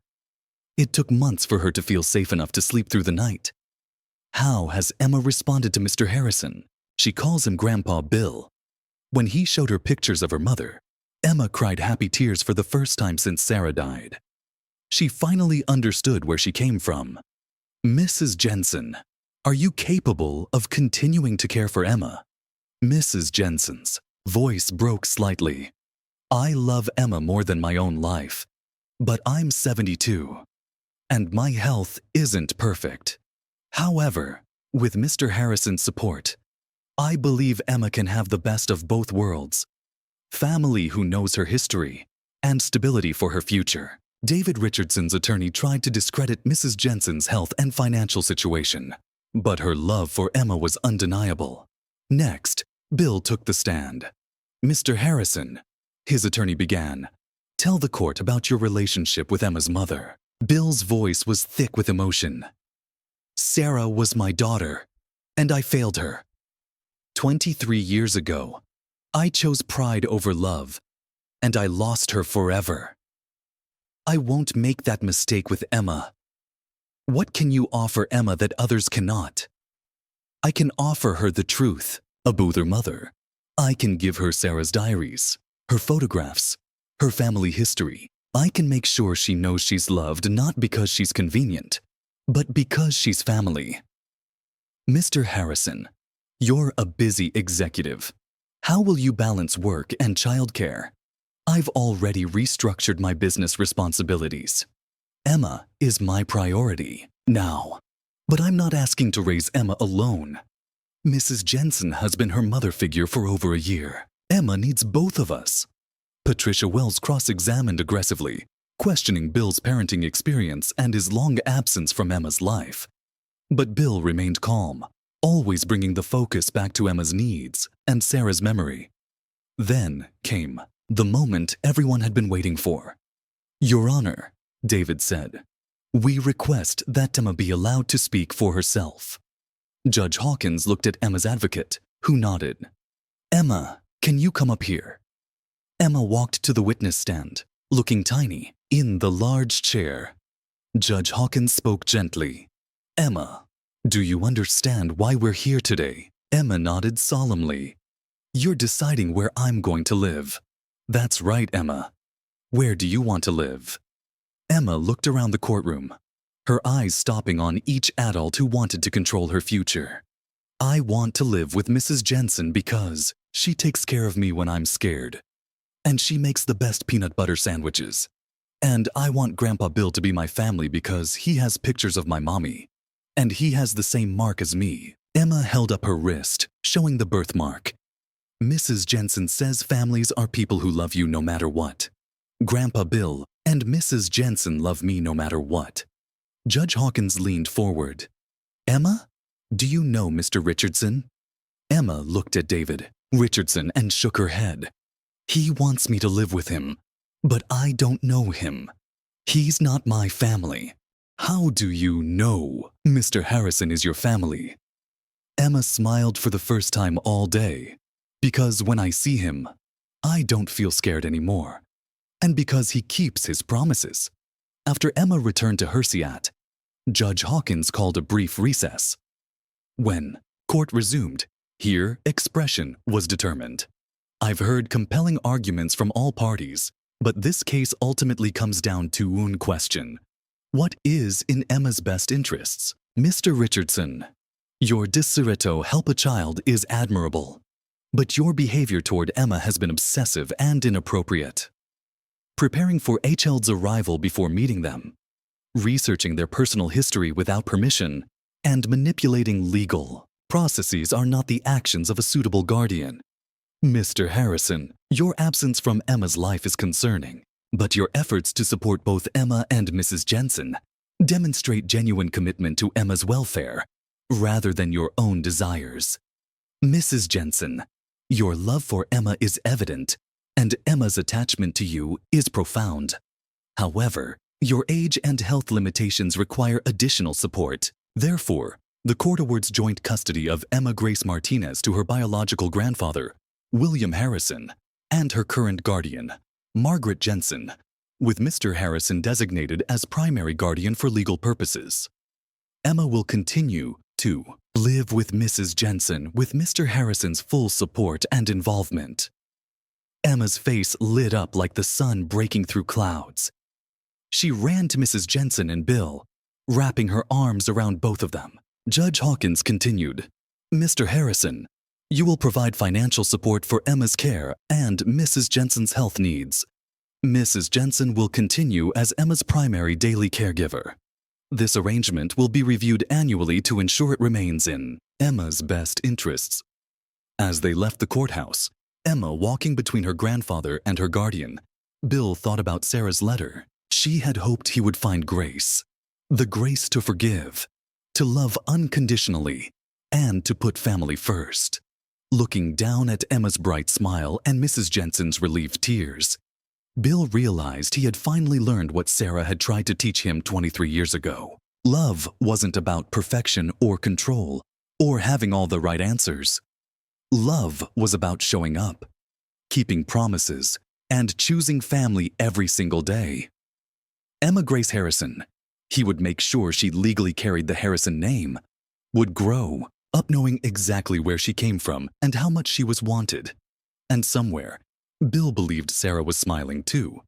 [SPEAKER 1] It took months for her to feel safe enough to sleep through the night. How has Emma responded to Mr. Harrison? She calls him Grandpa Bill. When he showed her pictures of her mother, Emma cried happy tears for the first time since Sarah died. She finally understood where she came from. Mrs. Jensen, are you capable of continuing to care for Emma? Mrs. Jensen's voice broke slightly. I love Emma more than my own life, but I'm 72, and my health isn't perfect. However, with Mr. Harrison's support, I believe Emma can have the best of both worlds. Family who knows her history, and stability for her future. David Richardson's attorney tried to discredit Mrs. Jensen's health and financial situation, but her love for Emma was undeniable. Next, Bill took the stand. Mr. Harrison, his attorney began, tell the court about your relationship with Emma's mother. Bill's voice was thick with emotion. Sarah was my daughter, and I failed her. 23 years ago, I chose pride over love, and I lost her forever. I won't make that mistake with Emma. What can you offer Emma that others cannot? I can offer her the truth about her mother. I can give her Sarah's diaries, her photographs, her family history. I can make sure she knows she's loved not because she's convenient, but because she's family. Mr. Harrison, you're a busy executive. How will you balance work and childcare? I've already restructured my business responsibilities. Emma is my priority now, but I'm not asking to raise Emma alone. Mrs. Jensen has been her mother figure for over a year. Emma needs both of us. Patricia Wells cross-examined aggressively, questioning Bill's parenting experience and his long absence from Emma's life. But Bill remained calm, always bringing the focus back to Emma's needs and Sarah's memory. Then came the moment everyone had been waiting for. Your Honor, David said, we request that Emma be allowed to speak for herself. Judge Hawkins looked at Emma's advocate, who nodded. Emma, can you come up here? Emma walked to the witness stand, looking tiny, in the large chair. Judge Hawkins spoke gently. Emma, do you understand why we're here today? Emma nodded solemnly. You're deciding where I'm going to live. That's right, Emma. Where do you want to live? Emma looked around the courtroom. her eyes stopping on each adult who wanted to control her future. I want to live with Mrs. Jensen because she takes care of me when I'm scared. And she makes the best peanut butter sandwiches. And I want Grandpa Bill to be my family because he has pictures of my mommy. And he has the same mark as me. Emma held up her wrist, showing the birthmark. Mrs. Jensen says families are people who love you no matter what. Grandpa Bill and Mrs. Jensen love me no matter what. Judge Hawkins leaned forward. Emma, do you know Mr. Richardson? Emma looked at David Richardson and shook her head. He wants me to live with him, but I don't know him. He's not my family. How do you know Mr. Harrison is your family? Emma smiled for the first time all day. Because when I see him, I don't feel scared anymore. And because he keeps his promises. After Emma returned to Hersiat, Judge Hawkins called a brief recess. When court resumed, here expression was determined. I've heard compelling arguments from all parties, but this case ultimately comes down to one question. What is in Emma's best interests? Mr. Richardson, your desiderato help a child is admirable, but your behavior toward Emma has been obsessive and inappropriate. Preparing for HL's arrival before meeting them, researching their personal history without permission, and manipulating legal processes are not the actions of a suitable guardian. Mr. Harrison, your absence from Emma's life is concerning, but your efforts to support both Emma and Mrs. Jensen demonstrate genuine commitment to Emma's welfare rather than your own desires. Mrs. Jensen, your love for Emma is evident, and Emma's attachment to you is profound. However, your age and health limitations require additional support. Therefore, the court awards joint custody of Emma Grace Martinez to her biological grandfather, William Harrison, and her current guardian, Margaret Jensen, with Mr. Harrison designated as primary guardian for legal purposes. Emma will continue to live with Mrs. Jensen with Mr. Harrison's full support and involvement. Emma's face lit up like the sun breaking through clouds. She ran to Mrs. Jensen and Bill, wrapping her arms around both of them. Judge Hawkins continued, Mr. Harrison, you will provide financial support for Emma's care and Mrs. Jensen's health needs. Mrs. Jensen will continue as Emma's primary daily caregiver. This arrangement will be reviewed annually to ensure it remains in Emma's best interests. As they left the courthouse, Emma walking between her grandfather and her guardian, Bill thought about Sarah's letter. She had hoped he would find grace, the grace to forgive, to love unconditionally, and to put family first. Looking down at Emma's bright smile and Mrs. Jensen's relieved tears, Bill realized he had finally learned what Sarah had tried to teach him 23 years ago. Love wasn't about perfection or control, or having all the right answers. Love was about showing up, keeping promises, and choosing family every single day. Emma Grace Harrison, he would make sure she legally carried the Harrison name, would grow up knowing exactly where she came from and how much she was wanted. And somewhere, Bill believed Sarah was smiling too.